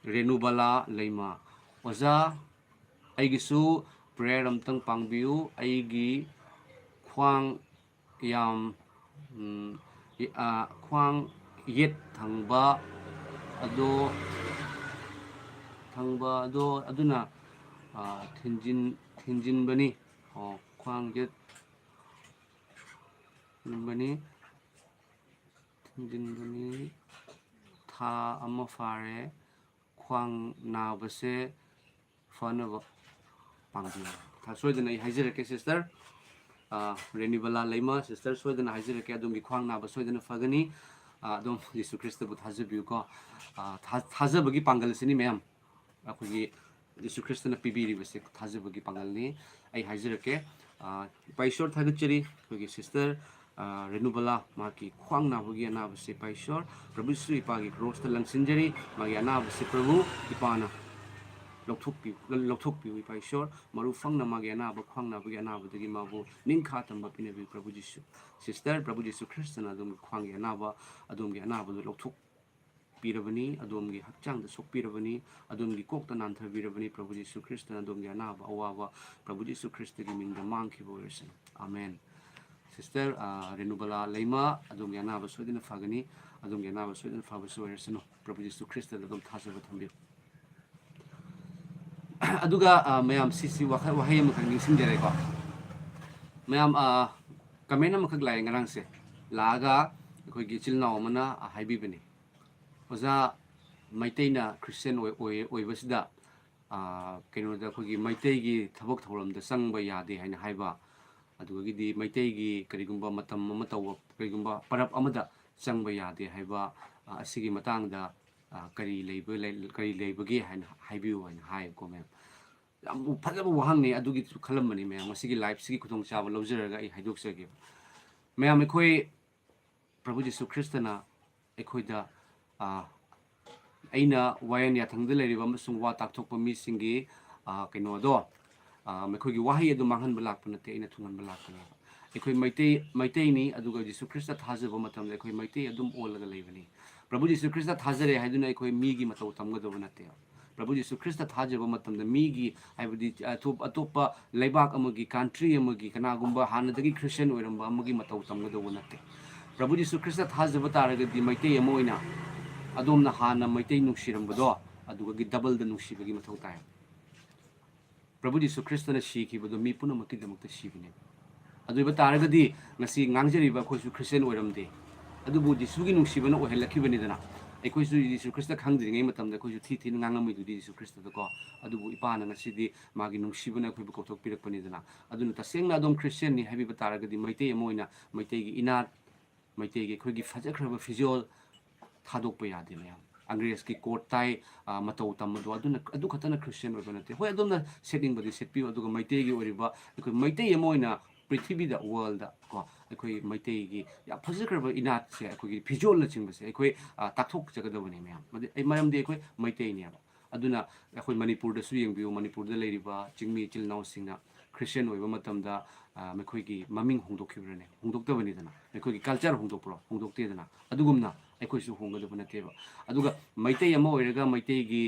renubala leima oza aigisu prayer amtang pangbiu aigi khwang yam khwang yet thangba ado aduna thinjin bani khwang yet bani thinjin bani tha ama fare khwang nabase fanaba pangbiu tha soidana haijirake sister renibala leima sister soidana haijirake adumgi khwang naba soidana fagani adum Jesu Christ bu thajabiu ko thajabagi pangal sini mayam akogi Jesu Christ na pibiri base thajabagi pangal ni ai haijirake paishor thagachari kogi sister renubala maki khwang nabagi anabase paishor Prabhu Sri ipagi cross ta langsinjari magi anabase Prabhu ipana lokthokpiu paishor marufang na magi anaba khwang nabagi anabadagi mabu ningkha tamba pinabi Prabhu Jesu sister Prabhu Jesu Christ na adum khwang anaba adumgi anaba lokthok pirabani adumgi hakchang da sok pirabani adumgi kokta nantha birabani Prabhu Jesu Christ na adumgi anaba awawa Prabhu Jesu Christ gi mingda mangki boyersen amen sister renubala leima adumgi anaba soidina fagani adumgi anaba soidina fabasu boyersen Prabhu Jesu Christ da adum thasaba thambi aduga mayam sisi wahai amakak ningsingjare ko mayam kamena amakak lai ngarang se laga akogi chilnaw amana haibibani oza maiteina Christian oibasida kenoda akogi maiteigi thabak thauramda sangba yade haina haiba adugidi maiteigi karigumba matam ama taw karigumba parap amada sangba yade haiba asigi matangda kari leibagi haina haibiu haina hai ko mem yam phajaba wahangni adugi khalambani mem asigi life sigi khutong chaba lawjaraga ai haidoksage mem ekhoi Prabhu Jesu Christana ekhoida aina wayan yathangda leiriba amasung wa takthokpa mi singi keno do mekhogi wahai adu manghan balak panate aina thungan balak pana ꯑꯩꯈꯣꯏ ꯃꯩꯇꯩꯅꯤ ꯑꯗꯨꯒ Jesus Christ ꯊꯥꯖꯕ ꯃꯇꯝꯗ ꯑꯩꯈꯣꯏ ꯃꯩꯇꯩ ꯑꯗꯨꯝ ꯑꯣꯜꯂꯒ ꯂꯩꯕꯅꯤ ꯄ꯭ꯔꯚꯨ Jesus Christ ꯊꯥꯖꯔꯦ ꯍꯥꯏꯗꯨꯅ ꯑꯩꯈꯣꯏ ꯃꯤꯒꯤ ꯃꯇꯧ ꯇꯝꯒꯗꯕ ꯅꯠꯇꯦ ꯄ꯭ꯔꯚꯨ ꯖꯤꯁꯨ ꯈ꯭ꯔꯤꯁꯇ ꯊꯥꯖꯕ ꯃꯇꯝꯗ ꯃꯤꯒꯤ ꯍꯥꯏꯕꯗꯤ ꯑꯇꯣꯞꯄ ꯂꯩꯕꯥꯛ ꯑꯃꯒꯤ ꯀꯟꯇ꯭ꯔꯤ ꯑꯃꯒꯤ ꯀꯅꯥꯒꯨꯝꯕ ꯍꯥꯟꯅꯗꯒꯤ ꯈ꯭ꯔꯤꯁꯇꯤꯌꯟ ꯑꯣꯏꯔꯝꯕ ꯑꯃꯒꯤ ꯃꯇꯧ ꯇꯝꯒꯗꯧꯕ ꯅꯠꯇꯦ ꯄ꯭ꯔꯚꯨ ꯖꯤꯁꯨ ꯈ꯭ꯔꯤꯁꯇ ꯊꯥꯖꯕ ꯇꯥꯔꯒꯗꯤ ꯃꯩꯇꯩ ꯑꯃ ꯑꯣꯏꯅ ꯑꯗꯣꯝꯅ ꯍꯥꯟꯅ ꯃꯩꯇꯩ ꯅꯨꯡꯁꯤꯔꯝꯕꯗꯣ ꯑꯗꯨꯒꯤ ꯗꯕꯜꯗ ꯅꯨꯡꯁꯤꯕꯒꯤ ꯃꯊꯧ ꯇꯥꯏ ꯄ꯭ꯔꯚꯨ ꯖꯤꯁꯨ ꯈ꯭ꯔꯤꯁꯇꯅ ꯁꯤꯈꯤꯕꯗꯣ ꯃꯤ ꯄꯨꯝꯅꯃꯛꯀꯤꯗꯃꯛꯇ ꯁꯤꯕꯅꯦꯕ ꯑꯗꯨ ꯑꯣꯏꯕ ꯇꯥꯔꯒꯗꯤ ꯉꯁꯤ ꯉꯥꯡꯖꯔꯤꯕ ꯑꯩꯈꯣꯏꯁꯨ ꯈ꯭ꯔꯤꯁꯇꯤꯌꯟ ꯑꯣꯏꯔꯝꯗꯦ ꯑꯗꯨꯕꯨ ꯖꯤꯁꯨꯒꯤ ꯅꯨꯡꯁꯤꯕꯅ ꯑꯣꯏꯍꯜꯂꯛꯈꯤꯕꯅꯤꯗꯅ ꯑꯩꯈꯣꯏꯁꯨ ꯖꯤꯁꯨ ꯈ꯭ꯔꯤꯁꯇ ꯈꯪꯗ꯭ꯔꯤꯉꯩ ꯃꯇꯝꯗ ꯑꯩꯈꯣꯏꯁꯨ ꯊꯤꯅ ꯉꯥꯡꯉꯝꯃꯤꯗꯨꯗꯤ ꯖꯤꯁꯨ ꯈ꯭ꯔꯤꯁꯇꯗꯀꯣ ꯑꯗꯨꯕꯨ ꯏꯄꯥꯅ ꯉꯁꯤꯗꯤ ꯃꯥꯒꯤ ꯅꯨꯡꯁꯤꯕꯅ ꯑꯩꯈꯣꯏꯕꯨ ꯀꯧꯊꯣꯛꯄꯤꯔꯛꯄꯅꯤꯗꯅ ꯑꯗꯨꯅ ꯇꯁꯦꯡꯅ ꯑꯗꯨꯝ ꯈ꯭ꯔꯤꯁꯇꯤꯌꯟꯅꯤ ꯍꯥꯏꯕꯤꯕ ꯇꯥꯔꯒꯗꯤ ꯃꯩꯇꯩ ꯑꯃ ꯑꯣꯏꯅ ꯃꯩꯇꯩꯒꯤ ꯏꯅꯥꯠ ꯃꯩꯇꯩꯒꯤ ꯑꯩꯈꯣꯏꯒꯤ ꯐꯖꯈ꯭ꯔꯕ ꯐꯤꯖꯣꯜ ꯊꯥꯗꯣꯛꯄ ꯌꯥꯗꯦ ꯃꯌꯥꯝ ꯑꯪꯒ꯭ꯔꯦꯖꯀꯤ ꯀꯣꯠ ꯇꯥꯏ ꯃꯇꯧ ꯇꯝꯕꯗꯣ ꯑꯗꯨ ꯈꯛꯇꯅ ꯈ꯭ꯔꯤꯁꯇꯤꯌꯟ ꯑꯣꯏꯕ ꯅꯠꯇꯦ ꯍꯣꯏ ꯑꯗꯣꯝꯅ ꯁꯦꯠꯅꯤꯡꯕꯗꯤ ꯁꯦꯠꯄꯤꯌꯨ ꯑꯗꯨꯒ ꯃꯩꯇꯩꯒꯤ ꯑꯣꯏꯔꯤꯕ ꯑꯩꯈꯣꯏ ꯃꯩꯇꯩ ꯑꯃ ꯑꯣꯏꯅ ꯄ꯭ꯔꯤꯊꯤꯕꯤꯗ ꯋꯥꯔꯜꯗ ꯀꯣ ꯑꯩꯈꯣꯏ ꯃꯩꯇꯩꯒꯤ ꯌꯥꯝ ꯐꯖꯈ꯭ꯔꯕ ꯏꯅꯥꯠꯁꯦ ꯑꯩꯈꯣꯏꯒꯤ ꯐꯤꯖꯣꯜꯅꯆꯤꯡꯕꯁꯦ ꯑꯩꯈꯣꯏ ꯇꯥꯛꯊꯣꯛꯆꯒꯗꯕꯅꯤ ꯃꯌꯥꯝ ꯃꯔꯝꯗꯤ ꯑꯩꯈꯣꯏ ꯃꯩꯇꯩꯅꯦꯕ ꯑꯗꯨꯅ ꯑꯩꯈꯣꯏ ꯃꯅꯤꯄꯨꯔꯗꯁꯨ ꯌꯦꯡꯕꯤꯌꯨ ꯃꯅꯤꯄꯨꯔꯗ ꯂꯩꯔꯤꯕ ꯆꯤꯡꯃꯤ ꯏꯆꯤꯜ ꯏꯅꯥꯎꯁꯤꯡꯅ ꯈ꯭ꯔꯤꯁꯇꯤꯌꯟ ꯑꯣꯏꯕ ꯃꯇꯝꯗ ꯃꯈꯣꯏꯒꯤ ꯃꯃꯤꯡ ꯍꯣꯡꯗꯣꯛꯈꯤꯕ꯭ꯔꯅꯦ ꯍꯣꯡꯗꯣꯛꯇꯕꯅꯤꯗꯅ ꯑꯩꯈꯣꯏꯒꯤ ꯀꯜꯆꯔ ꯍꯣꯡꯗꯣꯛꯄ꯭ꯔꯣ ꯍꯣꯡꯗꯣꯛꯇꯦꯗꯅ ꯑꯗꯨꯒꯨꯝꯅ ꯑꯩꯈꯣꯏꯁꯨ ꯍꯣꯡꯒꯗꯕ ꯅꯠꯇꯦꯕ ꯑꯗꯨꯒ ꯃꯩꯇꯩ ꯑꯃ ꯑꯣꯏꯔꯒ ꯃꯩꯇꯩꯒꯤ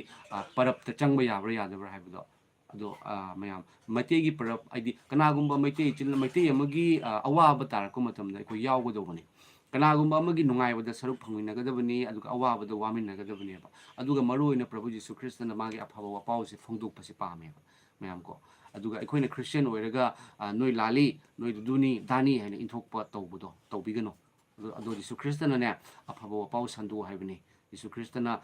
ꯄꯔꯕꯇ ꯆꯪꯕ ꯌꯥꯕ꯭ꯔꯥ ꯌꯥꯗꯕ꯭ꯔꯥ ꯍꯥꯏꯕꯗꯣ ꯑꯗꯣ ꯃꯌꯥꯝ ꯃꯩꯇꯩꯒꯤ ꯄꯔꯕ ꯍꯥꯏꯗꯤ ꯀꯅꯥꯒꯨꯝꯕ ꯃꯩꯇꯩ ꯑꯃꯒꯤ ꯑꯋꯥꯕ ꯇꯥꯔꯛꯄ ꯃꯇꯝꯗ ꯑꯩꯈꯣই ꯌꯥꯎꯒꯗꯧꯕꯅꯤ ꯀꯅꯥꯒꯨꯝꯕ ꯑꯃꯒꯤ ꯅꯨꯡꯉꯥꯏꯕꯗ ꯁꯔꯨꯛ ꯐꯪꯃꯤꯟꯅꯒꯗꯕꯅꯤ ꯑꯗꯨꯒ ꯑꯋꯥꯕꯗ ꯋꯥꯃꯤꯟꯅꯒꯗꯕꯅꯦꯕ ꯑꯗꯨꯒ ꯃꯔꯨꯑꯣꯏꯅ ꯄ꯭ꯔꯚꯨ ꯖꯤꯁꯨ ꯈ꯭ꯔꯤꯁꯇꯅ ꯃꯥꯒꯤ ꯑꯐꯕ ꯋꯥꯄꯥꯎꯁꯦ ꯐꯣꯡꯗꯣꯛꯄꯁꯦ ꯄꯥꯝꯃꯦꯕ ꯃꯌꯥꯝ ꯀꯣ ꯑꯗꯨꯒ ꯑꯩꯈꯣꯏꯅ ꯈ꯭ꯔꯤꯁꯇꯤꯌꯟ ꯑꯣꯏꯔꯒ ꯅꯣꯏ ꯂꯥꯜꯂꯤ ꯅꯣꯏꯗꯨ ꯗꯨꯅꯤ ꯗꯥꯅꯤ ꯍꯥꯏꯅ ꯏꯟꯊꯣꯛꯄ ꯇꯧꯕꯗꯣ ꯇꯧꯕꯤꯒꯅꯨ ꯑꯗꯣ ꯖꯤꯁꯨ ꯈ꯭ꯔꯤꯁꯇꯅꯅꯦ ꯑꯐꯕ ꯋꯥꯄꯥꯎ ꯁꯟꯗꯣꯛꯎ ꯍꯥꯏꯕꯅꯤ ꯖꯤꯁꯨ ꯈ꯭ꯔꯤꯁꯇꯅ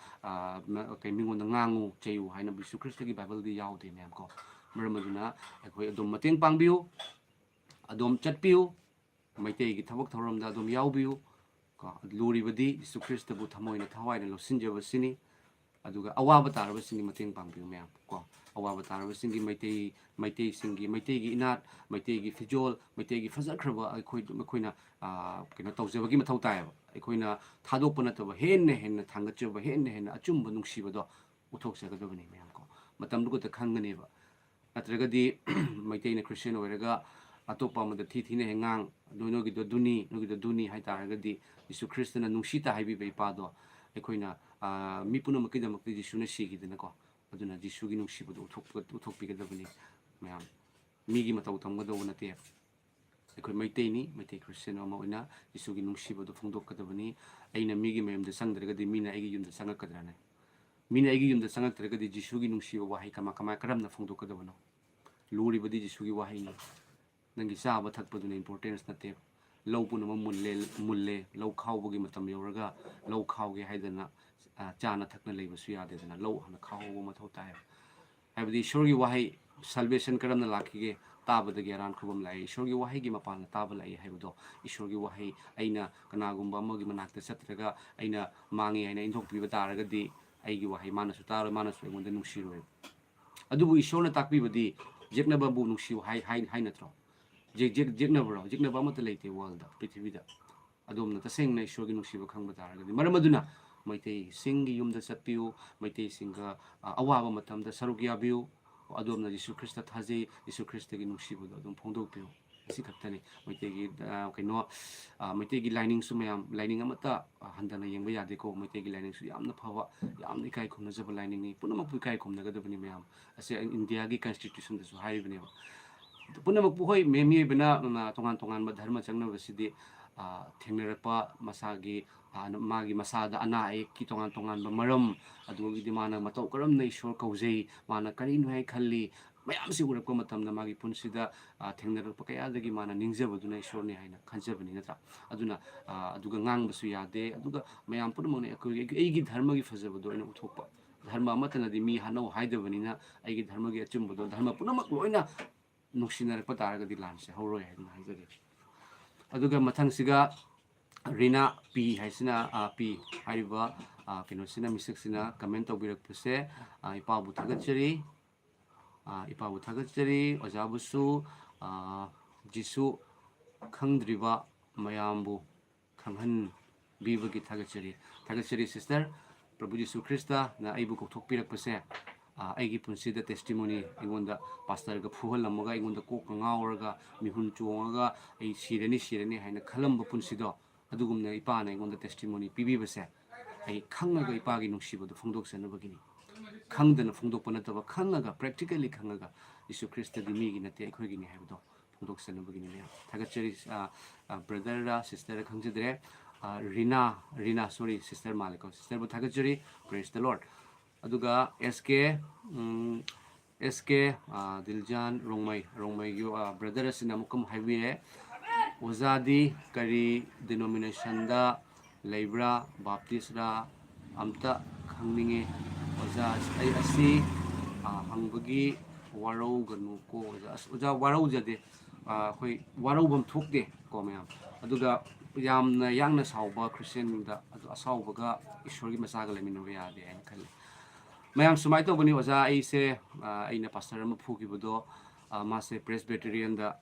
ꯃꯤꯉꯣꯟꯗ ꯉꯥꯡꯉꯨ ꯆꯩꯌꯨ ꯍꯥꯏꯅ ꯖꯤꯁꯨ ꯈ꯭ꯔꯤꯁꯇꯒꯤ ꯕꯥꯏꯕꯜꯗꯤ ꯌꯥꯎꯗꯦ ꯃꯌꯥꯝ ꯀꯣ ꯃꯔꯝ ꯑꯗꯨꯅ ꯑꯩꯈꯣꯏ ꯑꯗꯨꯝ ꯃꯇꯦꯡ ꯄꯥꯡꯕꯤꯌꯨ ꯑꯗꯨꯝ ꯆꯠꯄꯤꯌꯨ ꯃꯩꯇꯩꯒꯤ ꯊꯕꯛ ꯊꯧꯔꯝꯗ ꯑꯗꯨꯝ ꯌꯥꯎꯕꯤꯌꯨ ꯀꯣ ꯂꯨꯔꯤꯕꯗꯤ ꯖꯤꯁꯨ ꯈ꯭ꯔꯤꯁꯇꯕꯨ ꯊꯋꯥꯏꯅ ꯂꯧꯁꯤꯟꯖꯕꯁꯤꯅꯤ ꯑꯗꯨꯒ ꯑꯋꯥꯕ ꯇꯥꯔꯕꯁꯤꯡꯒꯤ ꯃꯇꯦꯡ ꯄꯥꯡꯕꯤꯌꯨ ꯃꯌꯥꯝ ꯀꯣ ꯑꯋꯥꯕ ꯇꯥꯔꯕꯁꯤꯡꯒꯤ ꯃꯩꯇꯩꯒꯤ ꯏꯅꯥꯠ ꯃꯩꯇꯩꯒꯤ ꯐꯤꯖꯣꯜ ꯃꯩꯇꯩꯒꯤ ꯐꯖꯈ꯭ꯔꯕ ꯑꯩꯈꯣꯏꯅ ꯀꯩꯅꯣ ꯇꯧꯖꯕꯒꯤ ꯃꯊꯧ ꯇꯥꯏꯌꯦꯕ ꯑꯩꯈꯣꯏꯅ ꯊꯥꯗꯣꯛꯄ ꯅꯠꯇꯕ ꯍꯦꯟꯅ ꯊꯥꯡꯒꯠꯆꯕ ꯍꯦꯟꯅ ꯑꯆꯨꯝꯕ ꯅꯨꯡꯁꯤꯕꯗꯣ ꯎꯠꯊꯣꯛꯆꯒꯗꯕꯅꯤ ꯃꯌꯥꯝ ꯀꯣ ꯃꯇꯝꯗꯨ ꯈꯛꯇ ꯈꯪꯒꯅꯦꯕ ꯅꯠꯇ꯭ꯔꯒꯗꯤ ꯃꯩꯇꯩꯅ ꯈ꯭ꯔꯤꯁꯇꯤꯌꯟ ꯑꯣꯏꯔꯒ ꯑꯇꯣꯞꯄ ꯑꯃꯗ ꯊꯤꯅ ꯍꯦꯛ ꯉꯥꯡ ꯅꯣꯏꯒꯤꯗꯣ ꯗꯨꯅꯤ ꯍꯥꯏꯇꯥꯔꯒꯗꯤ ꯖꯤꯁꯨ ꯈ꯭ꯔꯤꯁꯇꯅ ꯅꯨꯡꯁꯤꯇ ꯍꯥꯏꯕꯤꯕ ꯏꯄꯥꯗꯣ ꯑꯩꯈꯣꯏꯅ ꯃꯤ ꯄꯨꯝꯅꯃꯛꯀꯤꯗꯃꯛꯇ ꯖꯤꯁꯨꯅ ꯁꯤꯈꯤꯗꯅꯀꯣ ꯑꯗꯨꯅ ꯖꯤꯁꯨꯒꯤ ꯅꯨꯡꯁꯤꯕꯗꯣ ꯎꯠꯊꯣꯛꯄꯤꯒꯗꯕꯅꯤ ꯃꯌꯥꯝ ꯃꯤꯒꯤ ꯃꯇꯧ ꯇꯝꯒꯗꯧꯕ ꯅꯠꯇꯦ ꯑꯩꯈꯣꯏ ꯃꯩꯇꯩꯅꯤ ꯃꯩꯇꯩ ꯈ꯭ꯔꯤꯁꯇꯤꯌꯟ ꯑꯃ ꯑꯣꯏꯅ ꯖꯤꯁꯨꯒꯤ ꯅꯨꯡꯁꯤꯕꯗꯣ ꯐꯣꯡꯗꯣꯛꯀꯗꯕꯅꯤ ꯑꯩꯅ ꯃꯤꯒꯤ ꯃꯌꯨꯝꯗ ꯆꯪꯗ꯭ꯔꯒꯗꯤ ꯃꯤꯅ ꯑꯩꯒꯤ ꯌꯨꯝꯗ ꯆꯪꯉꯛꯀꯗ꯭ꯔꯥꯅꯦ ꯃꯤꯅ ꯑꯩꯒꯤ ꯌꯨꯝꯗ ꯆꯪꯉꯛꯇ꯭ꯔꯒꯗꯤ ꯖꯤꯁꯨꯒꯤ ꯅꯨꯡꯁꯤꯕ ꯋꯥꯍꯩ ꯀꯔꯝꯅ ꯐꯣꯡꯗꯣꯛꯀꯗꯕꯅꯣ ꯂꯨꯔꯤꯕꯗꯤ ꯖꯤꯁꯨꯒꯤ ꯋꯥꯍꯩꯅꯤ ꯅꯪꯒꯤ ꯆꯥꯕ ꯊꯛꯄꯗꯨꯅ ꯏꯝꯄꯣꯔꯇꯦꯟꯁ ꯅꯠꯇꯦ ꯂꯧ ꯄꯨꯝꯅꯃꯛ ꯃꯨꯜꯂꯦ ꯂꯧ ꯈꯥꯎꯕꯒꯤ ꯃꯇꯝ ꯌꯧꯔꯒ ꯂꯧ ꯈꯥꯎꯒꯦ ꯍꯥꯏꯗꯅ ꯆꯥꯅ ꯊꯛꯅ ꯂꯩꯕꯁꯨ ꯌꯥꯗꯦꯗꯅ ꯂꯧ ꯍꯥꯟꯅ ꯈꯥꯎꯍꯧꯕ ꯃꯊꯧ ꯇꯥꯏ ꯍꯥꯏꯕꯗꯤ ꯏꯁꯣꯔꯒꯤ ꯋꯥꯍꯩ ꯁꯜꯕꯦꯁꯟ ꯀꯔꯝꯅ ꯂꯥꯛꯈꯤꯒꯦ ꯇꯥꯕꯗꯒꯤ ꯑꯔꯥꯟ ꯈꯨꯕꯝ ꯂꯥꯛꯏ ꯏꯁꯣꯔꯒꯤ ꯋꯥꯍꯩꯒꯤ ꯃꯄꯥꯟꯗ ꯇꯥꯕ ꯂꯥꯛꯏ ꯍꯥꯏꯕꯗꯣ ꯏꯁꯣꯔꯒꯤ ꯋꯥꯍꯩ ꯑꯩꯅ ꯀꯅꯥꯒꯨꯝꯕ ꯑꯃꯒꯤ ꯃꯅꯥꯛꯇ ꯆꯠꯇ꯭ꯔꯒ ꯑꯩꯅ ꯃꯥꯡꯉꯤ ꯍꯥꯏꯅ ꯏꯟꯊꯣꯛꯄꯤꯕ ꯇꯥꯔꯒꯗꯤ ꯑꯩꯒꯤ ꯋꯥꯍꯩ ꯃꯥꯅꯁꯨ ꯇꯥꯔꯣꯏ ꯃꯥꯅꯁꯨ ꯑꯩꯉꯣꯟꯗ ꯅꯨꯡꯁꯤꯔꯣꯏ ꯑꯗꯨꯕꯨ ꯏꯁꯣꯔꯅ ꯇꯥꯛꯄꯤꯕꯗꯤ ꯌꯦꯛꯅꯕꯕꯨ ꯅꯨꯡꯁꯤꯌꯨ ꯍꯥꯏ ꯅꯠꯇ꯭ꯔꯣ ꯌꯦꯛꯅꯕ ꯑꯃꯠꯇ ꯂꯩꯇꯦ ꯋꯥꯔꯜꯗ ꯄ꯭ꯔꯤꯊꯤꯕꯤꯗ ꯑꯗꯣꯝꯅ ꯇꯁꯦꯡꯅ ꯏꯁꯣꯔꯒꯤ ꯅꯨꯡꯁꯤꯕ ꯈꯪꯕ ꯇꯥꯔꯒꯗꯤ ꯃꯔꯝ ꯑꯗꯨꯅ ꯃꯩꯇꯩꯁꯤꯡꯒꯤ ꯌꯨꯝꯗ ꯆꯠꯄꯤꯌꯨ ꯃꯩꯇꯩꯁꯤꯡꯒ ꯑꯋꯥꯕ ꯃꯇꯝꯗ ꯁꯔꯨꯛ ꯌꯥꯕꯤꯌꯨ ꯑꯗꯣꯝꯅ ꯖꯤꯁꯨ ꯈ꯭ꯔꯤꯁꯇ ꯊꯥꯖꯩ ꯖꯤꯁꯨ ꯈ꯭ꯔꯤꯁꯇꯒꯤ ꯅꯨꯡꯁꯤꯕꯗꯣ ꯑꯗꯨꯝ ꯐꯣꯡꯗꯣꯛꯄꯤꯌꯨ ꯑꯁꯤ ꯈꯛꯇꯅꯤ ꯃꯩꯇꯩꯒꯤ ꯂꯥꯏꯅꯤꯡꯁꯨ ꯃꯌꯥꯝ ꯂꯥꯏꯅꯤꯡ ꯑꯃꯠꯇ ꯍꯟꯊꯅ ꯌꯦꯡꯕ ꯌꯥꯗꯦꯀꯣ ꯃꯩꯇꯩꯒꯤ ꯂꯥꯏꯅꯤꯡꯁꯨ ꯌꯥꯝꯅ ꯐꯕ ꯌꯥꯝꯅ ꯏꯀꯥꯏ ꯈꯨꯝꯅꯖꯕ ꯂꯥꯏꯅꯤꯡꯅꯤ ꯄꯨꯝꯅꯃꯛꯄꯨ ꯏꯀꯥꯏ ꯈꯨꯝꯅꯒꯗꯕꯅꯤ ꯃꯌꯥꯝ ꯑꯁꯤ ꯏꯟꯗꯤꯌꯥꯒꯤ ꯀꯟꯁꯇꯤꯇ꯭ꯌꯨꯁꯟꯗꯁꯨ ꯍꯥꯏꯔꯤꯕꯅꯦꯕ ꯄꯨꯝꯅꯃꯛꯄꯨ ꯍꯣꯏ ꯃꯤꯑꯣꯏꯕꯅ ꯇꯣꯉꯥꯟ ꯇꯣꯉꯥꯟꯕ ꯙꯔꯃ ꯆꯪꯅꯕꯁꯤꯗꯤ ꯊꯦꯡꯅꯔꯛꯄ ꯃꯥꯒꯤ ꯃꯁꯥꯗ ꯑꯅꯥ ꯑꯌꯦꯛꯀꯤ ꯇꯣꯉꯥꯟ ꯇꯣꯉꯥꯟꯕ ꯃꯔꯝ ꯑꯗꯨꯒꯤꯗꯤ ꯃꯥꯅ ꯃꯇꯧ ꯀꯔꯝꯅ ꯏꯁꯣꯔ ꯀꯧꯖꯩ ꯃꯥꯅ ꯀꯔꯤꯅꯣ ꯍꯥꯏ ꯈꯜꯂꯤ ꯃꯌꯥꯝꯁꯤ ꯎꯔꯛꯄ ꯃꯇꯝꯗ ꯃꯥꯒꯤ ꯄꯨꯟꯁꯤꯗ ꯊꯦꯡꯅꯔꯛꯄ ꯀꯌꯥꯗꯒꯤ ꯃꯥꯅ ꯅꯤꯡꯖꯕꯗꯨꯅ ꯏꯁꯣꯔꯅꯤ ꯍꯥꯏꯅ ꯈꯟꯖꯕꯅꯤ ꯅꯠꯇ꯭ꯔꯥ ꯑꯗꯨꯅ ꯑꯗꯨꯒ ꯉꯥꯡꯕꯁꯨ ꯌꯥꯗꯦ ꯑꯗꯨꯒ ꯃꯌꯥꯝ ꯄꯨꯝꯅꯃꯛꯅ ꯑꯩꯒꯤ ꯙꯔꯃꯒꯤ ꯐꯖꯕꯗꯣ ꯑꯩꯅ ꯎꯠꯊꯣꯛꯄ ꯙꯔꯃ ꯑꯃꯠꯇꯅꯗꯤ ꯃꯤ ꯍꯥꯠꯅꯧ ꯍꯥꯏꯗꯕꯅꯤꯅ ꯑꯩꯒꯤ ꯙꯔꯃꯒꯤ ꯑꯆꯨꯝꯕꯗꯣ ꯙꯔꯃ ꯄꯨꯝꯅꯃꯛ ꯂꯣꯏꯅ ꯅꯨꯡꯁꯤꯅꯔꯛꯄ ꯇꯥꯔꯒꯗꯤ ꯂꯥꯟꯁꯦ ꯍꯧꯔꯣꯏ ꯍꯥꯏꯗꯅ ꯍꯥꯏꯖꯒꯦ ꯑꯗꯨꯒ ꯃꯊꯪꯁꯤꯒ ꯔꯤꯅꯥ ꯄꯤ ꯍꯥꯏꯁꯤꯅ ꯄꯤ ꯍꯥꯏꯔꯤꯕ ꯀꯩꯅꯣꯁꯤꯅ ꯃꯤꯁꯛꯁꯤꯅ ꯀꯃꯦꯟ ꯇꯧꯕꯤꯔꯛꯄꯁꯦ ꯏꯄꯥꯕꯨ ꯊꯥꯒꯠꯆꯔꯤ ꯑꯣꯖꯥꯕꯨꯁꯨ ꯖꯤꯁꯨ ꯈꯪꯗ꯭ꯔꯤꯕ ꯃꯌꯥꯝꯕꯨ ꯈꯪꯍꯟꯕꯤꯕꯒꯤ ꯊꯥꯒꯠꯆꯔꯤ ꯁꯤꯁꯇꯔ ꯄ꯭ꯔꯚꯨ ꯖꯤꯁꯨ ꯈ꯭ꯔꯤꯁꯇꯅ ꯑꯩꯕꯨ ꯀꯧꯊꯣꯛꯄꯤꯔꯛꯄꯁꯦ ꯑꯩꯒꯤ ꯄꯨꯟꯁꯤꯗ ꯇꯦꯁꯇꯤꯃꯣꯅꯤ ꯑꯩꯉꯣꯟꯗ ꯄꯥꯁꯇꯔꯒ ꯐꯨꯍꯜꯂꯝꯃꯒ ꯑꯩꯉꯣꯟꯗ ꯀꯣꯛꯀ ꯉꯥꯎꯔꯒ ꯃꯤꯍꯨꯟ ꯆꯣꯡꯉꯒ ꯑꯩ ꯁꯤꯔꯅꯤ ꯍꯥꯏꯅ ꯈꯜꯂꯝꯕ ꯄꯨꯟꯁꯤꯗꯣ ꯑꯗꯨꯒꯨꯝꯅ ꯏꯄꯥꯅ ꯑꯩꯉꯣꯟꯗ ꯇꯦꯁꯇꯤꯃꯣꯅꯤ ꯄꯤꯕꯤꯕꯁꯦ ꯑꯩ ꯈꯪꯉꯒ ꯏꯄꯥꯒꯤ ꯅꯨꯡꯁꯤꯕꯗꯨ ꯐꯣꯡꯗꯣꯛꯆꯅꯕꯒꯤꯅꯤ ꯈꯪꯗꯅ ꯐꯣꯡꯗꯣꯛꯄ ꯅꯠꯇꯕ ꯈꯪꯉꯒ ꯄ꯭ꯔꯦꯛꯇꯤꯀꯦꯜꯂꯤ ꯈꯪꯉꯒ ꯌꯤꯁꯨ ꯈ꯭ꯔꯤꯁꯇꯗꯤ ꯃꯤꯒꯤ ꯅꯠꯇꯦ ꯑꯩꯈꯣꯏꯒꯤꯅꯤ ꯍꯥꯏꯕꯗꯣ ꯐꯣꯡꯗꯣꯛꯆꯅꯕꯒꯤꯅꯤ ꯃꯌꯥꯝ ꯊꯥꯒꯠꯆꯔꯤ ꯕ꯭ꯔꯗꯔꯔ ꯁꯤꯁꯇꯔꯔ ꯈꯪꯖꯗ꯭ꯔꯦ ꯔꯤꯅꯥ ꯁꯣꯔꯤ ꯁꯤꯁꯇꯔ ꯃꯥꯜꯂꯦꯀꯣ ꯁꯤꯁꯇꯔꯕꯨ ꯊꯥꯒꯠꯆꯔꯤ ꯄ꯭ꯔꯦꯁ ꯗ ꯂꯣꯔꯗ ꯑꯗꯨꯒ SK ꯗꯤꯜꯖꯥꯟ ꯔꯣꯡꯃꯩꯒꯤ ꯕ꯭ꯔꯗꯔ ꯑꯁꯤꯅ ꯑꯃꯨꯛꯀ ꯍꯥꯏꯕꯤꯔꯦ ꯑꯣꯖꯥꯗꯤ ꯀꯔꯤ ꯗꯤꯅꯣꯃꯤꯅꯦꯁꯟꯗ ꯂꯩꯕ꯭ꯔꯥ ꯕꯥꯞꯇꯤꯁꯔꯥ ꯑꯝꯇ ꯈꯪꯅꯤꯡꯉꯤ ꯑꯣꯖꯥ ꯑꯩ ꯑꯁꯤ ꯍꯪꯕꯒꯤ ꯋꯥꯔꯧꯒꯅꯨꯀꯣ ꯑꯣꯖꯥ ꯋꯥꯔꯧꯖꯗꯦ ꯑꯩꯈꯣꯏ ꯋꯥꯔꯧꯐꯝ ꯊꯣꯛꯇꯦ ꯀꯣ ꯃꯌꯥꯝ ꯑꯗꯨꯒ ꯌꯥꯝꯅ ꯌꯥꯡꯅ ꯁꯥꯎꯕ ꯈ꯭ꯔꯤꯁꯇꯦꯟꯗ ꯑꯗꯨ ꯑꯁꯥꯎꯕꯒ ꯏꯁꯣꯔꯒꯤ ꯃꯆꯥꯒ ꯂꯩꯃꯤꯟꯅꯕ ꯌꯥꯗꯦ ꯍꯥꯏꯅ ꯈꯜꯂꯤ ꯃꯌꯥꯝ ꯁꯨꯃꯥꯏꯅ ꯇꯧꯕꯅꯤ ꯑꯣꯖꯥ ꯑꯩꯁꯦ ꯑꯩꯅ ꯄꯥꯁꯇꯔ ꯑꯃ ꯐꯨꯈꯤꯕꯗꯣ ꯃꯥꯁꯦ ꯄ꯭ꯔꯦꯁꯕꯦꯇꯔꯤꯌꯟꯗ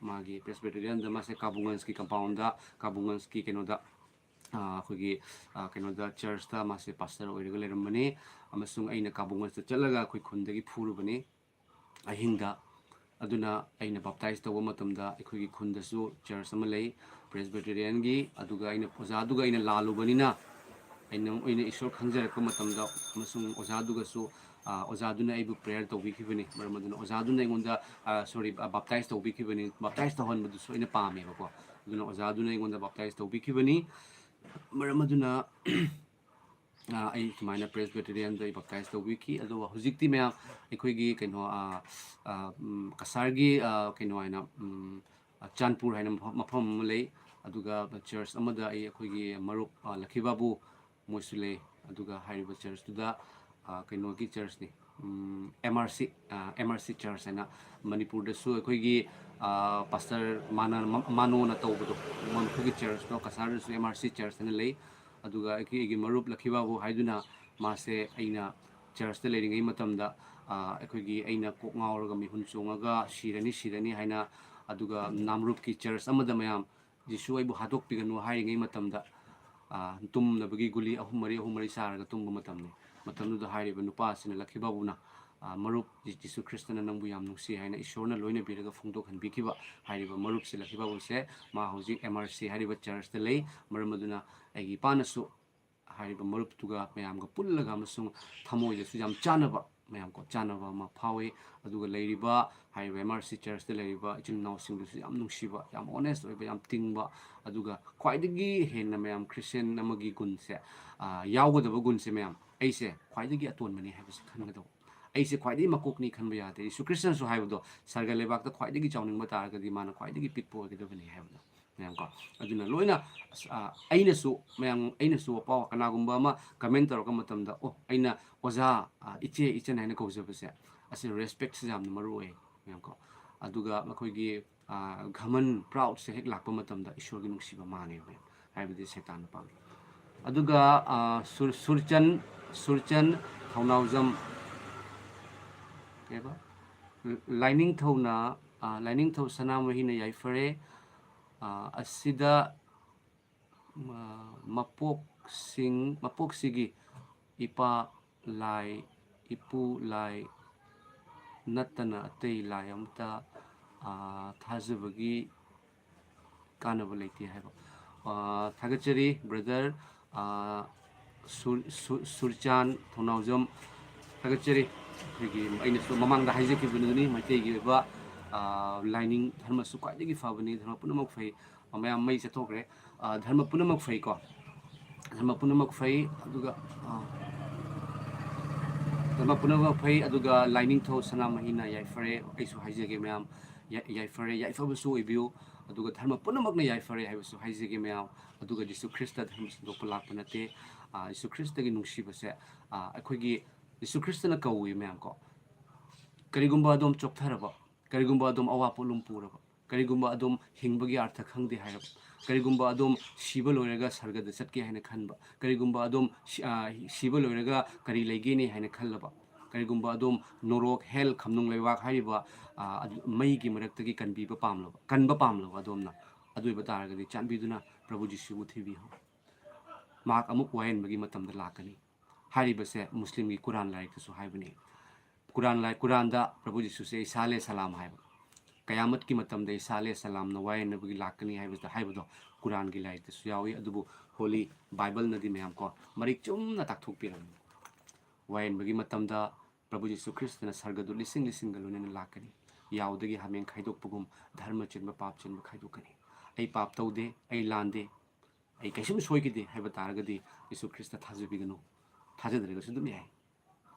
ꯃꯥꯁꯦ ꯀꯥꯕꯨꯡꯒꯟꯁꯀꯤ ꯀꯝꯄꯥꯎꯟꯗ ꯀꯥꯕꯨꯡꯒꯟꯁꯀꯤ ꯀꯩꯅꯣꯗ ꯑꯩꯈꯣꯏꯒꯤ ꯀꯩꯅꯣꯗ ꯆꯔꯆꯇ ꯃꯥꯁꯦ ꯄꯥꯁꯇꯔ ꯑꯣꯏꯔꯒ ꯂꯩꯔꯝꯕꯅꯤ ꯑꯃꯁꯨꯡ ꯑꯩꯅ ꯀꯥꯕꯨꯡꯒꯟꯁꯇ ꯆꯠꯂꯒ ꯑꯩꯈꯣꯏ ꯈꯨꯟꯗꯒꯤ ꯐꯨꯔꯨꯕꯅꯤ ꯑꯍꯤꯡꯗ ꯑꯗꯨꯅ ꯑꯩꯅ ꯕꯥꯞꯇꯥꯏꯖ ꯇꯧꯕ ꯃꯇꯝꯗ ꯑꯩꯈꯣꯏꯒꯤ ꯈꯨꯟꯗꯁꯨ ꯆꯔꯆ ꯑꯃ ꯂꯩ ꯄ꯭ꯔꯦꯁꯕꯦꯇꯔꯤꯌꯟꯒꯤ ꯑꯗꯨꯒ ꯑꯣꯖꯥꯗꯨꯒ ꯑꯩꯅ ꯂꯥꯜꯂꯨꯕꯅꯤꯅ ꯑꯩꯅ ꯏꯁꯣꯔ ꯈꯪꯖꯔꯛꯄ ꯃꯇꯝꯗ ꯑꯃꯁꯨꯡ ꯑꯣꯖꯥꯗꯨꯒꯁꯨ ꯑꯣꯖꯥꯗꯨꯅ ꯑꯩꯕꯨ ꯄ꯭ꯔꯦꯌꯔ ꯇꯧꯕꯤꯈꯤꯕꯅꯤ ꯃꯔꯝ ꯑꯗꯨꯅ ꯑꯣꯖꯥꯗꯨꯅ ꯑꯩꯉꯣꯟꯗ ꯕꯥꯞꯇꯥꯏꯖ ꯇꯧꯕꯤꯈꯤꯕꯅꯤ ꯕꯥꯞꯇꯥꯏꯖ ꯇꯧꯍꯟꯕꯗꯨꯁꯨ ꯑꯩꯅ ꯄꯥꯝꯃꯦꯕꯀꯣ ꯑꯗꯨꯅ ꯑꯣꯖꯥꯗꯨꯅ ꯑꯩꯉꯣꯟꯗ ꯕꯥꯞꯇꯥꯏꯖ ꯇꯧꯕꯤꯈꯤꯕꯅꯤ ꯃꯔꯝ ꯑꯗꯨꯅ ꯑꯩ ꯁꯨꯃꯥꯏꯅ ꯄ꯭ꯔꯦꯁꯕꯦꯇꯔꯤꯌꯟꯗ ꯑꯩ ꯕꯥꯞꯇꯥꯏꯖ ꯇꯧꯕꯤꯈꯤ ꯑꯗꯨꯒ ꯍꯧꯖꯤꯛꯇꯤ ꯃꯌꯥꯝ ꯑꯩꯈꯣꯏꯒꯤ ꯀꯩꯅꯣ ꯀꯁꯥꯔꯒꯤ ꯀꯩꯅꯣ ꯍꯥꯏꯅ ꯆꯥꯟꯄꯨꯔ ꯍꯥꯏꯅ ꯃꯐꯝ ꯑꯃ ꯂꯩ ꯑꯗꯨꯒ ꯆꯔꯆ ꯑꯃꯗ ꯑꯩꯈꯣꯏꯒꯤ ꯃꯔꯨꯞ ꯂꯛꯈꯤꯕꯥꯕꯨ ꯃꯣꯏꯁꯨ ꯂꯩ ꯑꯗꯨꯒ ꯍꯥꯏꯔꯤꯕ ꯆꯔꯆꯇꯨꯗ ꯀꯩꯅꯣꯒꯤ ꯆꯔꯆꯅꯤ MRC ꯆꯔꯆ ꯍꯥꯏꯅ ꯃꯅꯤꯄꯨꯔꯗꯁꯨ ꯑꯩꯈꯣꯏꯒꯤ ꯄꯥꯁꯇꯔ ꯃꯥꯅꯣꯅ ꯇꯧꯕꯗꯣ ꯑꯩꯈꯣꯏꯒꯤ ꯆꯔꯆꯇꯣ ꯀꯁꯥꯔꯗꯁꯨ MRC ꯆꯔꯆ ꯍꯥꯏꯅ ꯂꯩ ꯑꯗꯨꯒ ꯑꯩꯒꯤ ꯃꯔꯨꯞ ꯂꯛꯈꯤꯕꯥꯕꯨ ꯍꯥꯏꯗꯨꯅ ꯃꯥꯁꯦ ꯑꯩꯅ ꯆꯔꯆꯇ ꯂꯩꯔꯤꯉꯩ ꯃꯇꯝꯗ ꯑꯩꯈꯣꯏꯒꯤ ꯑꯩꯅ ꯀꯣꯛ ꯉꯥꯎꯔꯒ ꯃꯤꯍꯨꯟ ꯆꯣꯡꯉꯒ ꯁꯤꯔꯅꯤ ꯍꯥꯏꯅ ꯑꯗꯨꯒ ꯅꯥꯝꯔꯨꯞꯀꯤ ꯆꯔꯆ ꯑꯃꯗ ꯃꯌꯥꯝ ꯖꯤꯁꯨ ꯑꯩꯕꯨ ꯍꯥꯠꯇꯣꯛꯄꯤꯒꯅꯨ ꯍꯥꯏꯔꯤꯉꯩ ꯃꯇꯝꯗ ꯇꯨꯝꯅꯕꯒꯤ ꯒꯨꯂꯤ ꯑꯍꯨꯝ ꯃꯔꯤ ꯆꯥꯔꯒ ꯇꯨꯝꯕ ꯃꯇꯝꯅꯤ ꯃꯇꯝꯗꯨꯗ ꯍꯥꯏꯔꯤꯕ ꯅꯨꯄꯥ ꯑꯁꯤꯅ ꯂꯛꯈꯤꯕꯥꯕꯨꯅ ꯃꯔꯨꯞ ꯖꯤꯁꯨ ꯈ꯭ꯔꯤꯁꯇꯅ ꯅꯪꯕꯨ ꯌꯥꯝ ꯅꯨꯡꯁꯤ ꯍꯥꯏꯅ ꯏꯁꯣꯔꯅ ꯂꯣꯏꯅꯕꯤꯔꯒ ꯐꯣꯡꯗꯣꯛꯍꯟꯕꯤꯈꯤꯕ ꯍꯥꯏꯔꯤꯕ ꯃꯔꯨꯞꯁꯦ ꯂꯛꯈꯤꯕꯥꯕꯨꯁꯦ ꯃꯥ ꯍꯧꯖꯤꯛ MRC ꯍꯥꯏꯔꯤꯕ ꯆꯔꯆꯇ ꯂꯩ ꯃꯔꯝ ꯑꯗꯨꯅ ꯑꯩꯒꯤ ꯏꯄꯥꯅꯁꯨ ꯍꯥꯏꯔꯤꯕ ꯃꯔꯨꯞꯇꯨꯒ ꯃꯌꯥꯝꯒ ꯄꯨꯜꯂꯒ ꯑꯃꯁꯨꯡ ꯊꯃꯣꯏꯗꯁꯨ ꯌꯥꯝ ꯆꯥꯟꯅꯕ ꯃꯌꯥꯝꯀꯣ ꯆꯥꯟꯅꯕ ꯑꯃ ꯐꯥꯎꯏ ꯑꯗꯨꯒ ꯂꯩꯔꯤꯕ ꯍꯥꯏꯔꯤꯕ MRC ꯆꯔꯆꯇ ꯂꯩꯔꯤꯕ ꯏꯆꯤꯜ ꯏꯅꯥꯎꯁꯤꯡꯗꯨꯁꯨ ꯌꯥꯝ ꯅꯨꯡꯁꯤꯕ ꯌꯥꯝ ꯑꯣꯅꯦꯁ ꯑꯣꯏꯕ ꯌꯥꯝ ꯇꯤꯡꯕ ꯑꯗꯨꯒ ꯈ꯭ꯋꯥꯏꯗꯒꯤ ꯍꯦꯟꯅ ꯃꯌꯥꯝ ꯈ꯭ꯔꯤꯁꯇꯦꯟ ꯑꯃꯒꯤ ꯒꯨꯟꯁꯦ ꯌꯥꯎꯒꯗꯕ ꯒꯨꯟꯁꯦ ꯃꯌꯥꯝ ꯑꯩꯁꯦ ꯈ꯭ꯋꯥꯏꯗꯒꯤ ꯑꯇꯣꯟꯕꯅꯤ ꯍꯥꯏꯕꯁꯤ ꯈꯟꯒꯗꯧꯕ ꯑꯩꯁꯦ ꯈ꯭ꯋꯥꯏꯗꯒꯤ ꯃꯀꯣꯛꯅꯤ ꯈꯟꯕ ꯌꯥꯗꯦ ꯌꯤꯁꯨ ꯈ꯭ꯔꯤꯁꯇꯅꯁꯨ ꯍꯥꯏꯕꯗꯣ ꯁꯔꯒ ꯂꯩꯕꯥꯛꯇ ꯈ꯭ꯋꯥꯏꯗꯒꯤ ꯆꯥꯎꯅꯤꯡꯕ ꯇꯥꯔꯒꯗꯤ ꯃꯥꯅ ꯈ꯭ꯋꯥꯏꯗꯒꯤ ꯄꯤꯛꯄ ꯑꯣꯏꯒꯗꯕꯅꯤ ꯍꯥꯏꯕꯗꯣ ꯃꯌꯥꯝꯀꯣ ꯑꯗꯨꯅ ꯂꯣꯏꯅ ꯑꯩꯅꯁꯨ ꯄꯥꯎ ꯀꯅꯥꯒꯨꯝꯕ ꯑꯃ ꯀꯃꯦꯟ ꯇꯧꯔꯛꯄ ꯃꯇꯝꯗ ꯑꯩꯅ ꯑꯣꯖꯥ ꯏꯆꯟ ꯍꯥꯏꯅ ꯀꯧꯖꯕꯁꯦ ꯑꯁꯤ ꯔꯦꯁꯄꯦꯛꯁꯦ ꯌꯥꯝꯅ ꯃꯔꯨ ꯑꯣꯏ ꯃꯌꯥꯝꯀꯣ ꯑꯗꯨꯒ ꯑꯩꯈꯣꯏꯒꯤ ꯘꯃꯟ ꯄ꯭ꯔꯥꯎꯠꯁꯦ ꯍꯦꯛ ꯂꯥꯛꯄ ꯃꯇꯝꯗ ꯏꯁꯣꯔꯒꯤ ꯅꯨꯡꯁꯤꯕ ꯃꯥꯡꯉꯦ ꯃꯌꯥꯝ ꯍꯥꯏꯕꯗꯤ ꯁꯩꯇꯥꯟꯅ ꯄꯥꯝꯃꯤ ꯑꯗꯨꯒ ꯁꯨꯔꯆꯟ ꯊꯧꯅꯥꯎꯖꯝ ꯀꯩꯕ ꯂꯥꯏꯅꯤꯡꯊꯧ ꯁꯅꯥꯃꯍꯤꯅ ꯌꯥꯏꯐꯔꯦ ꯑꯁꯤꯗ ꯃꯄꯣꯛꯁꯤꯒꯤ ꯏꯄꯨ ꯂꯥꯏ ꯅꯠꯇꯅ ꯑꯇꯩ ꯂꯥꯏ ꯑꯃꯇ ꯊꯥꯖꯕꯒꯤ ꯀꯥꯟꯅꯕ ꯂꯩꯇꯦ ꯍꯥꯏꯕ ꯊꯥꯒꯠꯆꯔꯤ ꯕ꯭ꯔꯗꯔ ꯁꯨꯔꯆꯥꯟ ꯊꯧꯅꯥꯎꯖꯝ ꯊꯥꯒꯠꯆꯔꯤ ꯑꯩꯈꯣꯏꯒꯤ ꯑꯩꯅꯁꯨ ꯃꯃꯥꯡꯗ ꯍꯥꯏꯖꯈꯤꯕꯗꯨꯅꯤ ꯃꯩꯇꯩꯒꯤ ꯑꯣꯏꯕ ꯂꯥꯏꯅꯤꯡ ꯙꯔꯃꯁꯨ ꯈ꯭ꯋꯥꯏꯗꯒꯤ ꯐꯕꯅꯤ ꯙꯔꯃ ꯄꯨꯝꯅꯃꯛ ꯐꯩ ꯃꯌꯥꯝ ꯃꯩ ꯆꯠꯊꯣꯛꯈ꯭ꯔꯦ ꯙꯔꯃ ꯄꯨꯝꯅꯃꯛ ꯐꯩꯀꯣ ꯙꯔꯃ ꯄꯨꯝꯅꯃꯛ ꯐꯩ ꯑꯗꯨꯒ ꯙꯔꯃ ꯄꯨꯝꯅꯃꯛ ꯐꯩ ꯑꯗꯨꯒ ꯂꯥꯏꯅꯤꯡꯊꯧ ꯁꯅꯥꯃꯍꯤꯅ ꯌꯥꯏꯐꯔꯦ ꯑꯩꯁꯨ ꯍꯥꯏꯖꯒꯦ ꯃꯌꯥꯝ ꯌꯥꯏꯐꯔꯦ ꯌꯥꯏꯐꯕꯁꯨ ꯑꯣꯏꯕꯤꯌꯨ ꯑꯗꯨꯒ ꯙꯔꯃ ꯄꯨꯝꯅꯃꯛꯅ ꯌꯥꯏꯐꯔꯦ ꯍꯥꯏꯕꯁꯨ ꯍꯥꯏꯖꯒꯦ ꯃꯌꯥꯝ ꯑꯗꯨꯒ ꯌꯤꯁꯨ ꯈ꯭ꯔꯤꯁꯇ ꯙꯔꯃ ꯁꯟꯗꯣꯛꯄ ꯂꯥꯛꯄ ꯅꯠꯇꯦ ꯌꯤꯁꯨ ꯈ꯭ꯔꯤꯁꯇꯒꯤ ꯅꯨꯡꯁꯤꯕꯁꯦ ꯑꯩꯈꯣꯏꯒꯤ ꯌꯤꯁꯨ ꯈ꯭ꯔꯤꯁꯇꯅ ꯀꯧꯏ ꯃꯌꯥꯝꯀꯣ ꯀꯔꯤꯒꯨꯝꯕ ꯑꯗꯣꯝ ꯆꯣꯛꯊꯔꯕ ꯀꯔꯤꯒꯨꯝꯕ ꯑꯗꯣꯝ ꯑꯋꯥ ꯄꯣꯠꯂꯨꯝ ꯄꯨꯔꯕ ꯀꯔꯤꯒꯨꯝꯕ ꯑꯗꯣꯝ ꯍꯤꯡꯕꯒꯤ ꯑꯥꯔꯊ ꯈꯪꯗꯦ ꯍꯥꯏꯔꯕ ꯀꯔꯤꯒꯨꯝꯕ ꯑꯗꯣꯝ ꯁꯤꯕ ꯂꯣꯏꯔꯒ ꯁꯔꯒꯗ ꯆꯠꯀꯦ ꯍꯥꯏꯅ ꯈꯟꯕ ꯀꯔꯤꯒꯨꯝꯕ ꯑꯗꯣꯝ ꯁꯤꯕ ꯂꯣꯏꯔꯒ ꯀꯔꯤ ꯂꯩꯒꯦꯅꯤ ꯍꯥꯏꯅ ꯈꯜꯂꯕ ꯀꯔꯤꯒꯨꯝꯕ ꯑꯗꯣꯝ ꯅꯣꯔꯣꯛ ꯍꯦꯜ ꯈꯝꯅꯨꯡ ꯂꯩꯕꯥꯛ ꯍꯥꯏꯔꯤꯕ ꯃꯩꯒꯤ ꯃꯔꯛꯇꯒꯤ ꯀꯟꯕ ꯄꯥꯝꯂꯕ ꯑꯗꯣꯝꯅ ꯑꯗꯨ ꯑꯣꯏꯕ ꯇꯥꯔꯒꯗꯤ ꯆꯥꯟꯕꯤꯗꯨꯅ ꯄ꯭ꯔꯚꯨ ꯖꯤꯁꯨꯕꯨ ꯊꯤꯕꯤꯌꯨ ꯃꯍꯥꯛ ꯑꯃꯨꯛ ꯋꯥꯌꯦꯟꯕꯒꯤ ꯃꯇꯝꯗ ꯂꯥꯛꯀꯅꯤ ꯍꯥꯏꯔꯤꯕꯁꯦ ꯃꯨꯁꯂꯤꯝꯒꯤ ꯀꯨꯔꯥꯟ ꯂꯥꯏꯔꯤꯛꯇꯁꯨ ꯍꯥꯏꯕꯅꯤ Quran da Prabhu Jisu se Isale salam hai kayamat ki matam da Isale salam na wai na bagi lakani hai do Quran gi lai te su yawi adubu Holy Bible na di mayam ko marik chum na tak thuk piram wai bagi matam da Prabhu Jisu Christ na sarga du lising galune na lakani yaw dagi hameng khaidok pugum dharma chinba pap chinba khaidokani ai pap taude ai lande ai kaisum soi ki de hai bataraga di Jisu Christ thajabi ganu thajadre ga sudum yai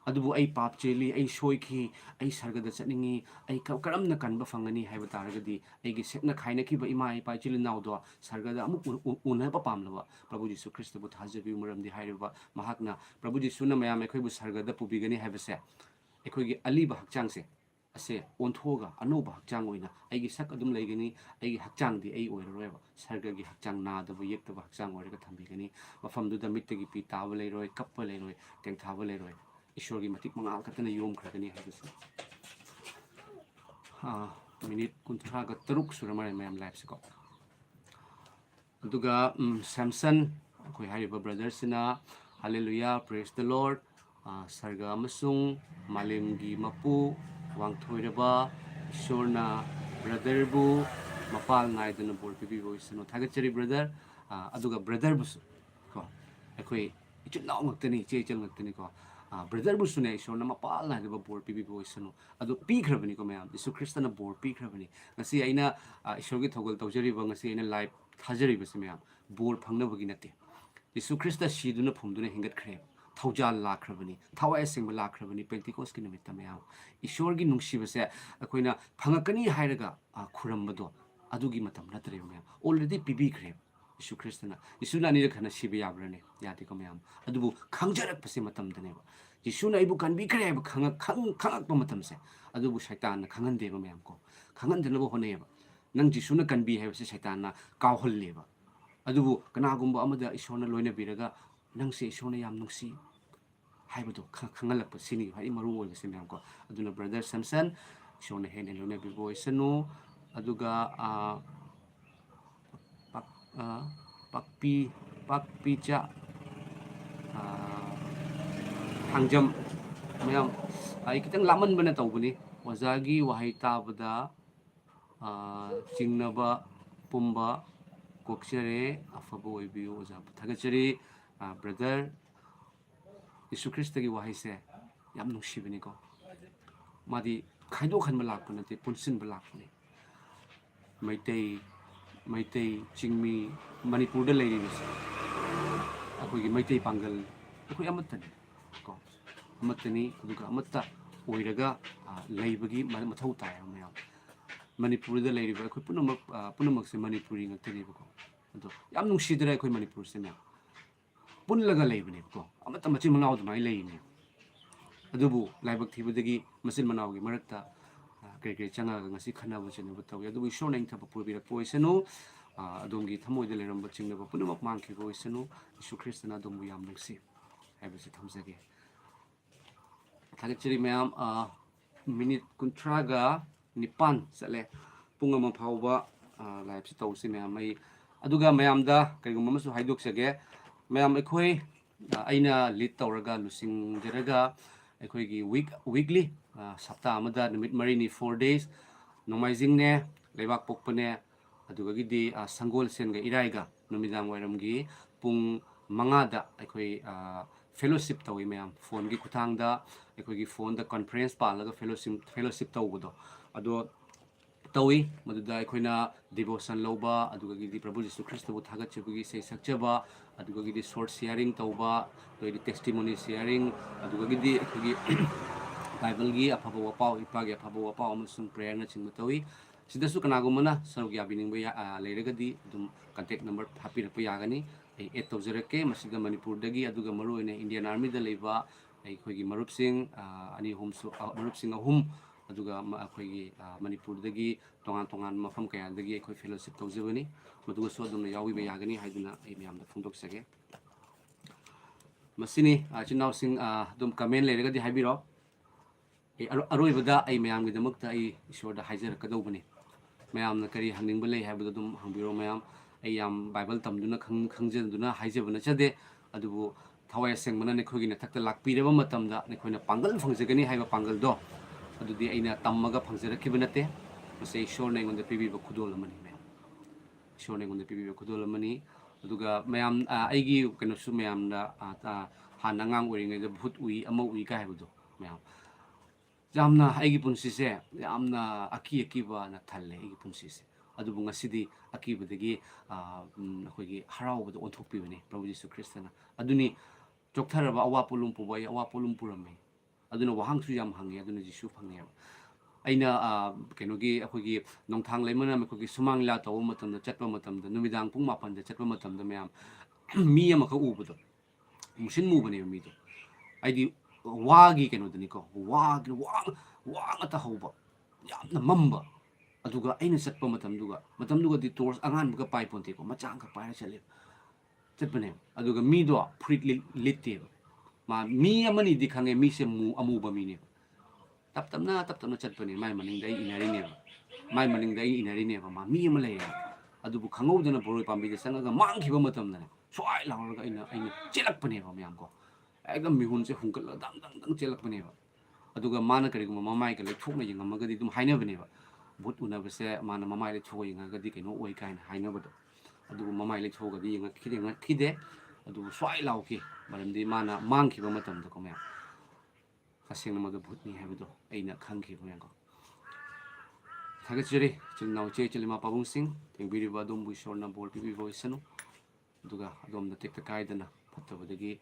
adubu ai pap cheli ai soi ki ai sarga da chaningi ai karam na kan ba fangani hai bataraga di ai gi sekna khaina ki ba ima ai pa cheli naw do sarga da amuk una pa pam lawa Prabhu Jisu Christ bu thajabi muram di hai ba mahakna Prabhu Jisu na mayam ekhoi bu sarga da pubi gani hai ba se ekhoi gi ali ba hakchang se ase onthoga anoba hakchang oina aigi sak adum leigani aigi hakchang di ai oiroi ba sarga gi hakchang na da bu yek da hakchang oira ga thambi gani mafam du da mit gi pi ta ba leiroi kap ba leiroi teng tha ba leiroi ishor gi matik mangal katana yom khagani haibus minute kuntra ga taruk suramare mayam live se ko aduga Samson koi hariba brothers na hallelujah praise the Lord sarga amasung malemgi mapu wangthoiraba ishorna brother bu mapal naidana bor pibi voisano thagachari brother aduga brother bu ko ekoi ichun naw ngaktani chechal ngaktani ko brother bu sune ishorna mapal naidaba bor pibi voisano adu pi khrabani ko mayam Jisu Christana bor pi khrabani ngasi aina ishorgi thogol tawjari ba ngasi aina live thajari ba mayam bor phangna bagi nate Jisu Christa siduna phumduna hingat khre Taujal lakrabani, Tawai Singba lakrabani, Pentecost Kinamitamaya. Ishorgi Nungshibase, Aquina, Pangakani Hiraga, Kurambado, Adugi Matam Natrium, already PB crave, Ishu Christina, Isuna need a kind of Shibiabrane, Yaticomiam, Adubu, Kanjarak Pasimatam the neighbor. Isuna Ibu can be crave, Kanakamatamse, Adubu Shaitan, Kangan Devamiamco, Kangan the Novo neighbor. Nang Jisuna can be have Shaitana, Kauhol labor. Adubu, Kanagumba Amada Ishona Loina Biraga. Nang se ishona yam nungsi haibado khangalak pa sini hai maru oi se myam ko aduna brother Samson ishona hen elone bi boy sanu aduga pakpi cha hangjam myam ai kitang laman bana tawbani wazagi wahai tabada jingnaba pumba kokchere afabo oibi oza thagachari brother Jisu Christ gi wahai se yam nungshibani ko madi khaido khanba lakpa nate punsin ba lakpani maitei chingmi manipur da leiri bis akoi gi maitei pangal akoi amatani ko amatani aduga amatta oiraga leibagi mathau tai mayam manipur da leiri ba akoi punamak se manipuri ngakani ba ko ado yam nungshidra akoi manipur se nya punlaga leibani ko amata machin manaw dumai leini adubu laibak thibadagi machin manaw gi marakta kre changa ngasi khana bu chene bu tawi adubu ishor nang thapa purbi rak poisanu adongi thamoi de leram baching ba punamak mangki poisanu Jisu Christ na dombu yam nungsi haibase thamjage thagachiri mayam minute kuntraga nipan sale pungama phawba live si tawsi mayam mai aduga mayam da kaigum masu haidok sage mayam ekhoi aina lead tawraga lusing jeraga ekhoi gi weekly sapta amada numit marini 4 days nomaizing ne lebak pokpane aduga gi di sangol sen ga iraiga numidang wairam gi pung manga da ekhoi fellowship tawi mayam phone gi kuthang da ekhoi gi phone da conference palaga fellowship tawbodo ado tawi maduda ekhoi devotion loba aduga gi di Prabhu Jisu Christ bu thagat chebugi sei sakchaba aduga gi di short sharing tawba to di testimony sharing aduga gi di ekhoi gi Bible gi afaba wapau ipagi afaba wapau amasung prayer na chingba tawi sidasu kanagumana sargi abining ba leiraga di dum contact number happy rakpa yagani ai 8000 ke masiga Manipur dagi aduga maru ine Indian Army da leiba ekhoi gi marup sing ani hum su marup sing ahum aduga akhoi gi Manipur dagi tongan mafam kaya dagi akhoi fellowship tawjabani maduga so dum yawi ba yagani haiduna ai miyam da phungdok sage masini chinaw sing dum comment leiraga di haibiro aroi bada ai miyam gi damakta ai ishor da haijar kadobani miyam na kari hangning ba lei haibada dum hangbiro miyam ai yam Bible tamduna khangjaduna haijabana chade adubu thawai asengmana nekhoi gi nathakta lakpireba matamda nekhoina pangal phangjagani haiba pangal do adudi aina tammaga phangjarakhiba nate mase ishor na ingonda pibiba khudol amani me ishor na ingonda pibiba khudol amani aduga mayam aigi keno su mayam na hanangang oringai da bhut ui ama ui ka haibudo mayam jamna aigi punsi se yamna akiba na thalle aigi punsi se adubu ngasidi akibadagi akhoi harauba onthokpibani Prabhu Jesu Christana aduni choktharaba awa pulum pubai awa pulum purame aduna wahangsu yam hangi aduna Jesu phangye aina kenogi akhoi nongthang leimana akhoi sumang la taw matamda chatpa matamda numidang pung 8 da chatpa matamda mayam mi amaka ubudo musin mubane mi do aidi wagi kenodani ko wagi ata hauba yamna mamba aduga aina chatpa matamduga di tours angan buka pai ponte ko machang ka pai chale chatpane aduga mi do fruit litte ma mi amani di khange mi se mu amuba mi ne tap tamna chatpane mai maning dai inari ne mai maning dai inari ne ma mi ama lay adubu khangau dana boroi pambi de sanga mang khiba matam na swai lauraga aina chelak pane ba myam ko ekdam mi hun se hungkal dang chelak pane ba aduga mana kari guma mamai ka le thokna yinga magadi dum haina bane ba but una bese mana mamai le thoi yinga gadi keno oi kain haina ba adugu mamai le thoga di yinga khide adugu swai lauki maramdi mana mang khiba matam da ko myam aseng namadu bhutni habdo aina khangki ko myam ko thagachiri chilnau che chilima pabung sing tengbiri ba dum bu shorna bol pibi voice no duga adom da tek kaidana phattabadagi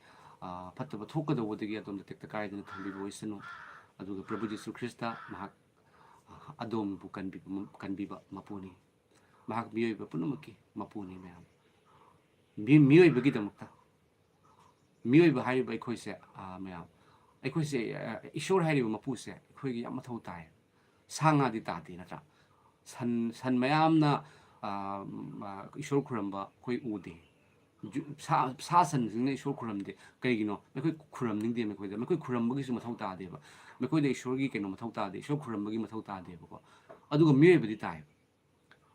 phattaba thokadawdagi adom da tek kaidana thambi voice no aduga Prabhu Jesu Christa mahak adom bu kanbiba mapuni mahak miyoi ba punumaki mapuni mayam miyoi bagi damakta miyoi ba hai ba khoise mayam khoise ishor hai ba mapuse khoi gi yam thau tai sanga di ta di na ta san mayam na ishor khuramba khoi ude sa san jing ishor khuramde kaigino mekoi khuram ningde mekoi khurambagi su mathau ta de ba mekoi de ishor gi keno mathau ta de ishor khurambagi mathau ta de ba ko aduga miyoi badi tai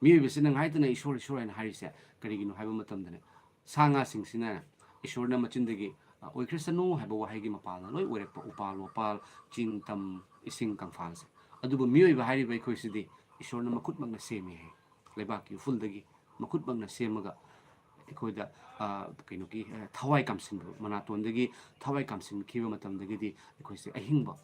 miyoi bese nang haitana ishor haina harise kaigino haiba matamdane sanga singsina ishor na machindagi oi krisanu haiba wahai mapal na loi orekpa upal ching tam ising kangfalse adubu miyoi ba hari bai khoi sidi ishor na makut magna semi he lebaki fuldagi makut magna semagaikoida kaino ki thawai kamsin manatondagi thawai kamsin khiba matamdagi di ikoise ahingba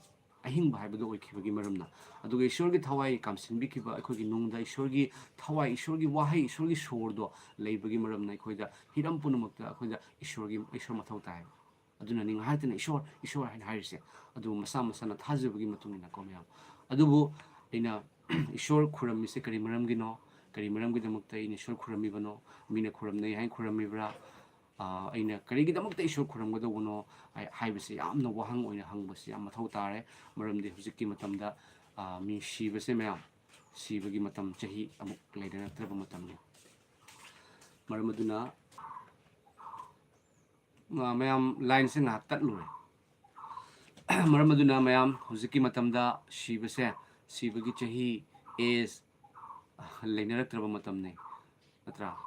haibado oi khibagi maramna aduga ishor gi thawai kamsin bi khiba ikogi nungda ishor gi thawai ishor gi wahai ishor gi sordo leibagi maramna ikoida hiram punumakta ikoida ishor mathau tai aduna ning haitana ishor hain harise adu masana thajabagi matungina komyam adubu ina ishor khuram mise kari maramgi no kari maramgi damakta ina ishor khurami bano mina khuram nei hain khurami bra aina kari gi damakta ishor khuram gado wono haibase yamna wahang oina hangbase yam mathau tare maramdi hujikki matamda mi shibase mayam sibagi matam chahi amuk leidana traba matam ni maramaduna mayam line se ngak tat lure maramaduna mayam hujikki matamda sibagi chahi is leinarak traba matam ne natra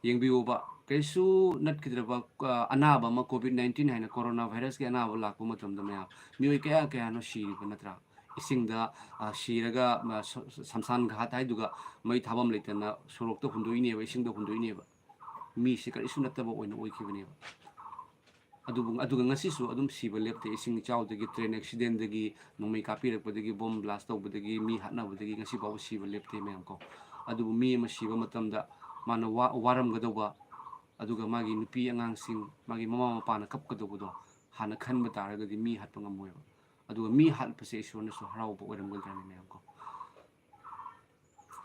yengbiuba kaisu nat kidraba anaba ma covid-19 haina corona virus ke anaba lakpa matamda mayam mioi kaya no shi natra isingda shiraga samsan ghat haiduga mai thabam leitana sorokta hundoine ba isingda hundoine ba mi se kaisu nataba oina oikibane ba aduga ngasisu adum siba lepte ising chawdagi train accident dagi nomai kapirakpadagi bomb blast tawbadagi mi hatnabadagi ngasi baw siba lepte mayam ko adubu mi ma siba matamda mana waram gadawba aduga magi nupi angangsing magi mama mapana kapkadawdo hana khanba taragadi mi hatpa ngamoy aduga mi hatpase ishorna su harauba oiramgaldrani mayam ko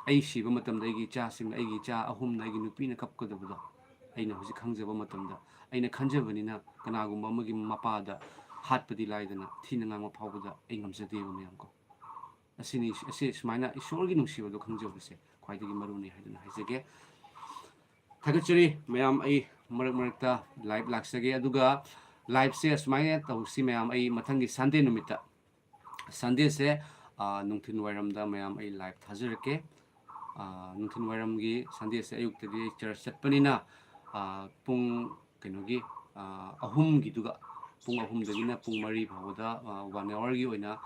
ai siba matamda aigi cha sing aigi cha ahumna aigi nupi na kapkadawdo aina hujik khangjaba matamda aina khanjabanina kanagumba amagi mapada hatpadi laidana thina ngama phawbada ai ngamjadeba mayam ko asini sumaina ishorgi nungsibado khangjabase khwaidagi maruni haidana haijage thagachari mayam ai marakta live laksage aduga live se sumaina tawsi mayam ai mathangi sunday numita sunday se nungthin wairamda mayam ai live thajurake nungthin wairamgi sunday se ayuktagi church chatpanina pung kenogi ahumgiduga pung ahumdagina pung mari phawada 1 hour gi oina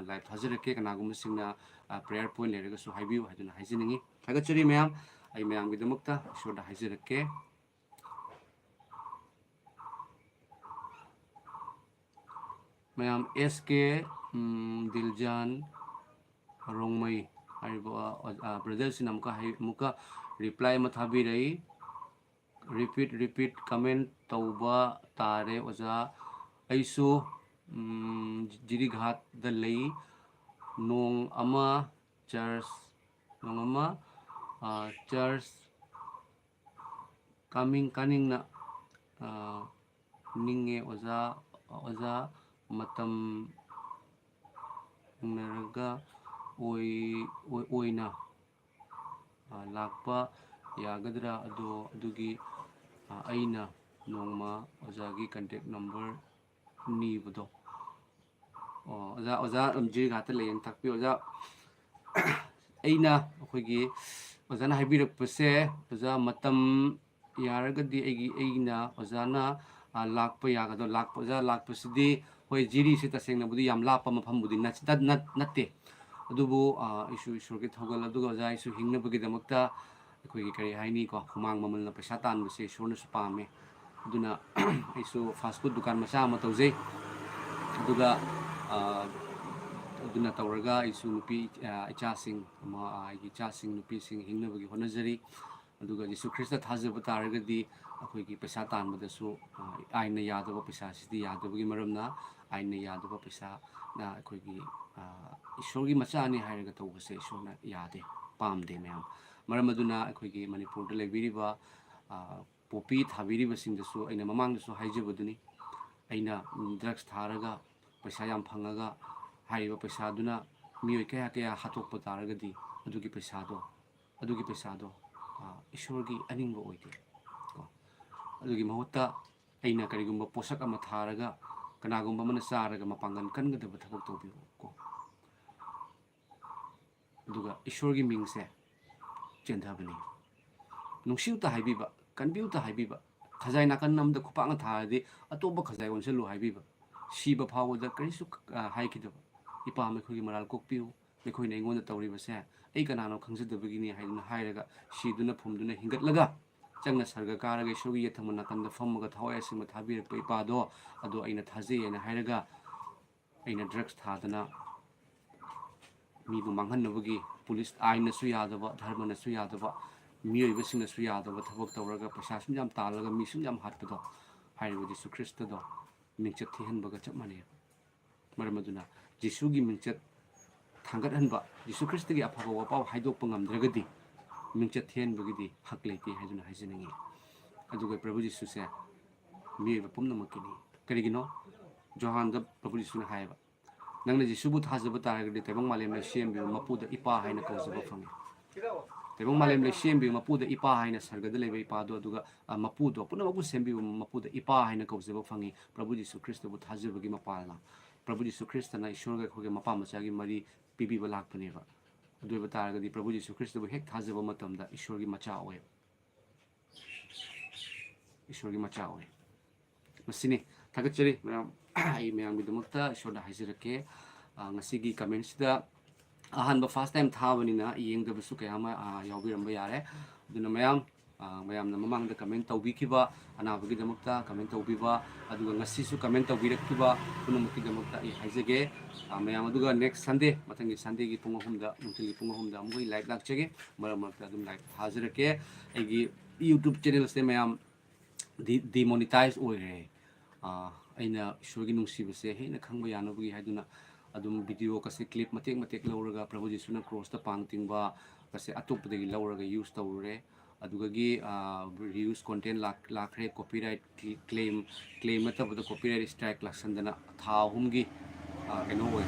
live thajirake kanagum singna prayer point leraga su haibiu haiduna haijiningi thagachari mayam ai mayam gidamukta ishorda haijirake mayam SK Diljan Rongmai hariba brother muka reply mathabirai repeat comment tauba tare oja aisu jirighat da lei nong ama church coming na ninge oja matam naraga oina lakpa yagadra adugi aina nongma ojagi contact number nibudo oja jirighat leyang takpi oja aina akhoi ojana haibirapase oja matam yaragadi aina ojana lakpa yagado lakpasidi hoi jiri se tasengna budi yam lapa mafam budi natte adubu isu thogal aduga oja isu hingna bagi damakta akhoi kari haini ko humang mamalna paisa tanbase isurna su pame aduna isu fast food dukan macha ma taujei aduga aduna tauraga isu nupi ichasing ichasing nupi sing hingna bagi honajari aduga Jesu Krista thajaba taragadi akhoi gi paisa tanbadasu aina yadaba paisa sidi yadabagi maramna aina yadaba paisa na akhoi gi ishorgi machani hairaga tawbase ishorna yade pamde mayam maram aduna akhoi gi manipur da lebiriba popi thabiriba singdasu aina mamangdasu haijabaduni aina drugs tharaga paisa yam phangaga haiba paisa aduna mioi kaya hatokpa taragadi adugi paisa do ishorgi aninga oide ko adugi mahutta aina karigumba posak ama tharaga kanagumba mana saraga mapangan kangadaba thabak tawbiu ko aduga ishorgi mingse chendhabani nungsiuta haibiba kanbiuta haibiba khajai nakan namda khupanga thadi atoba khajai onsalu haibiba siba phawda karisu haikidaba ipa me khogi maral kokpiu me khoi nei ngonda tawribase ai kanano khangsadabagini haiduna hairaga siduna phumduna hingatlaga changna sarga karaga ishorgi yathamana kanda fammaga thawai sima thabirakpa ipado ado aina thajei ena hairaga aina drugs thadana mibu manghanabagi police aina su yadaba dharmana su yadaba miyoiba singna su yadaba thabak tawraga paisa sum jam talaga mi sum jam hatpado hairiba Jesu Krista do mingchat thihanbaga chap mane maramaduna Jesu gi mingchat thangat hanba Jesu Krista gi afaba wapau haidokpa ngamdragadi mingchat thihanbagidi hak leite haiduna haijiningi aduga Prabhu Jesu se miyoiba pumnamakini karigino Johan da Prabhu Jesu na haiba nangna Jesu bu thajaba taragadi taibang malem la sembi mapuda ipa haina kausaba fangi taibang malem la sembi mapuda ipa haina sargada leba ipado aduga mapudo puna mapu sembi mapuda ipa haina kausaba fangi Prabhu Jesu Krista bu thajabagi mapalna Prabhu Jesu Krista na ishorga khoge mapa machagi mari pibiba lakpaneba aduba taragadi Prabhu Jesu Krista bu hek thajaba matamda ishorgi macha oe masini thagachari ai mayam gidamukta ishorda haijirake ngasigi comments da ahanba first time thabanina yengdabasu kayama yawbiramba yare aduna mayamna mamangda comment tawbikiba anabagi damukta comment tawbiba aduga ngasisu comment tawbirakkiba punamukki damukta ai haijage mayam aduga next Sunday matangi Sunday gi pung 3 da nungtili pung 3 da amui live lakchage maramakta adum live hajirake aigi YouTube channel se mayam demonetize oire aina ishorgi nungsibase hena khangba yanabagi haiduna adum video kase clip matek lauraga Prabhu Jesu na cross ta pangtingba kase atopdagi lauraga use tawre aduga gi reuse content lakre copyright claim matabda copyright strike laksandana thahumgi keno oi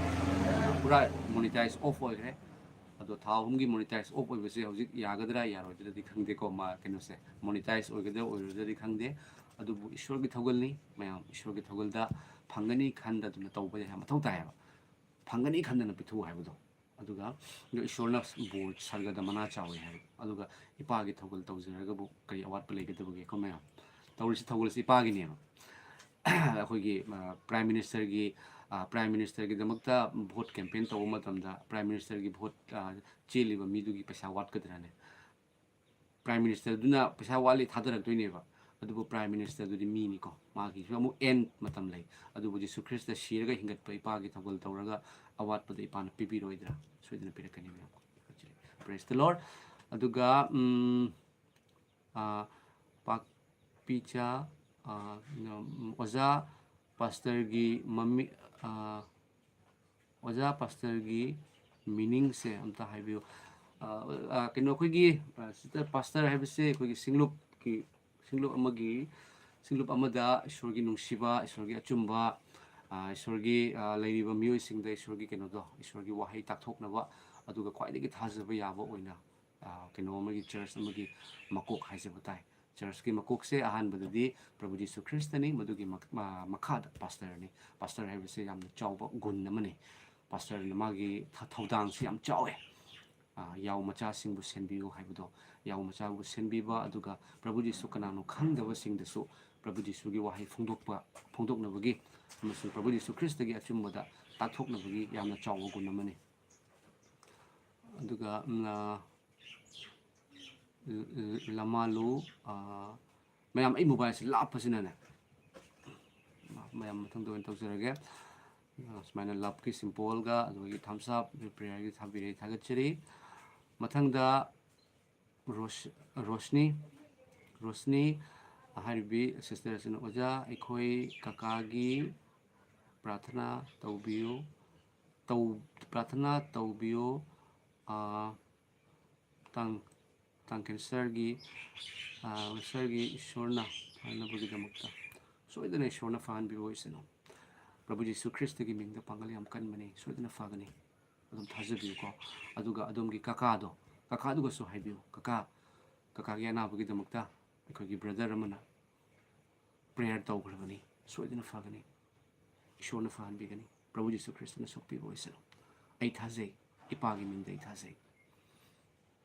pura monetize off oire ado thahumgi monetize off oibase hojik yagadra yarodra di khangde ko ma keno se monetize oigada oirada di khangde adubu ishorgi thogalni mayam ishorgi thogalda phangani khanda duna tawba ya mathau tayaba phangani khandana pithu haibado aduga ishorna bo sargada mana chawi hai aduga ipagi thogal tawjaraga bu kari awat pale gedabage ko mayam ꯇꯧꯔꯤꯁꯤ ꯊꯧꯒꯜꯁꯤ ꯏꯄꯥꯒꯤꯅꯦꯕ ꯑꯩꯈꯣꯏꯒꯤ prime ꯃꯤꯅꯤꯁꯇꯔꯒꯤꯗꯃꯛꯇ vote campaign ꯇꯧꯕ ꯃꯇꯝꯗ prime ꯃꯤꯅꯤꯁꯇꯔꯒꯤ vote ꯆꯦꯜꯂꯤꯕ ꯃꯤꯗꯨꯒꯤ ꯄꯩꯁꯥ ꯋꯥꯠꯀꯗ꯭ꯔꯥꯅꯦ prime ꯃꯤꯅꯤꯁꯇꯔꯗꯨꯅ ꯄꯩꯁꯥ ꯋꯥꯠꯂꯤ ꯊꯥꯗꯔꯛꯇꯣꯏꯅꯦꯕ ꯑꯗꯨꯕꯨ ꯄ꯭ꯔꯥꯏꯝ ꯃꯤꯅꯤꯁꯇꯔꯗꯨꯗꯤ ꯃꯤꯅꯤꯀꯣ ꯃꯥꯒꯤꯁꯨ ꯑꯃꯨꯛ ꯑꯦꯟ ꯃꯇꯝ ꯂꯩ ꯑꯗꯨꯕꯨ ꯖꯤꯁꯨ ꯈ꯭ꯔꯤꯁꯇ ꯁꯤꯔꯒ ꯍꯤꯡꯒꯠꯄ ꯏꯄꯥꯒꯤ ꯊꯧꯒꯜ ꯇꯧꯔꯒ ꯑꯋꯥꯠꯄꯗ ꯏꯄꯥꯅ ꯄꯤꯕꯤꯔꯣꯏꯗ꯭ꯔꯥ ꯁꯣꯏꯗꯅ ꯄꯤꯔꯛꯀꯅꯤ ꯃꯌꯥꯝ ꯄ꯭ꯔꯦꯁ ꯗ ꯂꯣꯔꯗ ꯑꯗꯨꯒ ꯄꯥꯛꯄꯤꯆꯥ ꯑꯣꯖꯥ ꯄꯥꯁꯇꯔꯒꯤ ꯃꯃꯤ ꯑꯣꯖꯥ ꯄꯥꯁꯇꯔꯒꯤ ꯃꯤꯅꯤꯡꯁꯦ ꯑꯝꯇ ꯍꯥꯏꯕꯤꯌꯨ ꯀꯩꯅꯣ ꯑꯩꯈꯣꯏꯒꯤ ꯄꯥꯁꯇꯔ ꯍꯥꯏꯕꯁꯦ ꯑꯩꯈꯣꯏꯒꯤ ꯁꯤꯡꯂꯨꯞ ꯑꯃꯗ ꯏꯁꯣꯔꯒꯤ ꯅꯨꯡꯁꯤꯕ ꯏꯁꯣꯔꯒꯤ ꯑꯆꯨꯝꯕ ꯏꯁꯣꯔꯒꯤ ꯂꯩꯔꯤꯕ ꯃꯤꯑꯣꯏꯁꯤꯡꯗ ꯏꯁꯣꯔꯒꯤ ꯀꯩꯅꯣꯗꯣ ꯏꯁꯣꯔꯒꯤ ꯋꯥꯍꯩ ꯇꯥꯛꯊꯣꯛꯅꯕ ꯑꯗꯨꯒ ꯈ꯭ꯋꯥꯏꯗꯒꯤ ꯊꯥꯖꯕ ꯌꯥꯕ ꯑꯣꯏꯅ ꯀꯩꯅꯣ ꯑꯃꯒꯤ ꯆꯔꯆ ꯑꯃꯒꯤ ꯃꯀꯣꯛ ꯍꯥꯏꯖꯕ ꯇꯥꯏ ꯆꯔꯆꯀꯤ ꯃꯀꯣꯛꯁꯦ ꯑꯍꯥꯟꯕꯗꯗꯤ ꯄ꯭ꯔꯚꯨ ꯖꯤꯁꯨ ꯈ꯭ꯔꯤꯁꯇꯅꯤ ꯃꯗꯨꯒꯤ ꯃꯈꯥꯗ ꯄꯥꯁꯇꯔꯅꯤ ꯄꯥꯁꯇꯔ ꯍꯥꯏꯕꯁꯦ ꯌꯥꯝꯅ ꯆꯥꯎꯕ ꯒꯨꯟ ꯑꯃꯅꯤ ꯄꯥꯁꯇꯔꯅ ꯃꯥꯒꯤ ꯊꯧꯗꯥꯡꯁꯤ ꯌꯥꯝ ꯆꯥꯎꯋꯦ ꯌꯥꯎ ꯃꯆꯥꯁꯤꯡꯕꯨ ꯁꯦꯟꯕꯤꯌꯨ ꯍꯥꯏꯕꯗꯣ ꯌꯥꯎ ꯃꯆꯥꯕꯨ ꯁꯦꯟꯕꯤꯕ ꯑꯗꯨꯒ ꯄ꯭ꯔꯚꯨ ꯖꯤꯁꯨ ꯀꯅꯥꯅꯣ ꯈꯪꯗꯕꯁꯤꯡꯗꯁꯨ ꯄ꯭ꯔꯚꯨ ꯖꯤꯁꯨꯒꯤ ꯋꯥꯍꯩ ꯐꯣꯡꯗꯣꯛꯅꯕꯒꯤ ꯑꯃꯁꯨꯡ ꯄ꯭ꯔꯚꯨ ꯖꯤꯁꯨ ꯈ꯭ꯔꯤꯁꯇꯒꯤ ꯑꯆꯨꯝꯕꯗ ꯇꯥꯛꯊꯣꯛꯅꯕꯒꯤ ꯌꯥꯝꯅ ꯆꯥꯎꯕ ꯒꯨꯟ ꯑꯃꯅꯤ ꯑꯗꯨꯒ ꯂꯃꯥꯂꯨ ꯃꯌꯥꯝ ꯑꯩ ꯃꯣꯕꯥꯏꯜꯁꯦ ꯂꯥꯞꯄꯁꯤꯅꯅꯦ ꯃꯌꯥꯝ ꯃꯊꯪꯗ ꯑꯣꯏꯅ ꯇꯧꯖꯔꯒꯦ ꯁꯨꯃꯥꯏꯅ ꯂꯞꯀꯤ ꯁꯤꯝꯄꯣꯜꯒ ꯑꯗꯨꯒꯤ ꯊꯝꯁ ꯑꯞ ꯄ꯭ꯔꯦꯌꯔꯒꯤ ꯊꯥꯕꯤꯔꯦ ꯊꯥꯒꯠꯆꯔꯤ ꯃꯊꯪꯗ ꯔꯣꯁꯅꯤ ꯍꯥꯏꯔꯤꯕꯤ ꯁꯤꯁꯇꯔ ꯑꯁꯤꯅ ꯑꯣꯖꯥ ꯑꯩꯈꯣꯏ ꯀꯀꯥꯒꯤ ꯄ꯭ꯔꯥꯊꯅꯥ ꯇꯧꯕꯤꯌꯨ ꯀꯦꯟꯁꯔꯒꯤ ꯏꯁꯣꯔꯅ ꯐꯅꯕꯒꯤꯗꯃꯛꯇ ꯁꯣꯏꯗꯅ ꯏꯁꯣꯔꯅ ꯐꯍꯟꯕꯤꯕ ꯑꯣꯏꯁꯅꯨ ꯄ꯭ꯔꯚꯨ ꯖꯤꯁꯨ ꯈ꯭ꯔꯤꯁꯇꯒꯤ ꯃꯤꯡꯗ ꯄꯥꯡꯒꯜ ꯌꯥꯝ ꯀꯟꯕꯅꯤ ꯁꯣꯏꯗꯅ ꯐꯒꯅꯤ ꯑꯗꯨꯝ ꯊꯥꯖꯕꯤꯌꯨꯀꯣ ꯑꯗꯨꯒ ꯑꯗꯣꯝꯒꯤ ꯀꯀꯥꯗꯨꯒꯁꯨ ꯍꯥꯏꯕꯤꯌꯨ ꯀꯀꯥꯒꯤ ꯑꯅꯥꯕꯒꯤꯗꯃꯛꯇ ꯑꯩꯈꯣꯏꯒꯤ ꯕ꯭ꯔꯗꯔ ꯑꯃꯅ ꯄ꯭ꯔꯦꯌꯔ ꯇꯧꯈ꯭ꯔꯕꯅꯤ ꯁꯣꯏꯗꯅ ꯐꯒꯅꯤ ꯏꯁꯣꯔꯅ ꯐꯍꯟꯕꯤꯒꯅꯤ ꯄ꯭ꯔꯚꯨ ꯖꯤꯁꯨ ꯈ꯭ꯔꯤꯁꯇꯅ ꯁꯣꯛꯄꯤꯕ ꯑꯣꯏꯁꯅꯨ ꯑꯩ ꯊꯥꯖꯩ ꯏꯄꯥꯒꯤ ꯃꯤꯡꯗ ꯑꯩ ꯊꯥꯖꯩ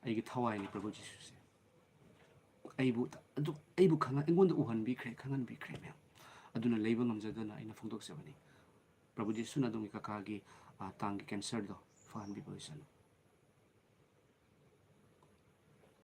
ꯑꯩꯒꯤ ꯊꯋꯥꯏꯅꯤ ꯄ꯭ꯔꯚꯨ ꯖꯤꯁꯨꯁꯦ ꯑꯩꯕꯨ ꯑꯩꯉꯣꯟꯗ ꯎꯍꯟꯕꯤꯈ꯭ꯔꯦ ꯈꯪꯍꯟꯕꯤꯈ꯭ꯔꯦ ꯃꯌꯥꯝ ꯑꯗꯨꯅ ꯂꯩꯕ ꯉꯝꯖꯗꯅ ꯑꯩꯅ ꯐꯣꯡꯗꯣꯛꯆꯕꯅꯤ ꯄ꯭ꯔꯚꯨ ꯖꯤꯁꯨꯅ ꯑꯗꯣꯝꯒꯤ ꯀꯀꯥꯒꯤ ꯇꯥꯡꯒꯤ ꯀꯦꯟꯁꯔꯗꯣ ꯐꯍꯟꯕꯤꯕ ꯑꯣꯏꯁꯅꯨ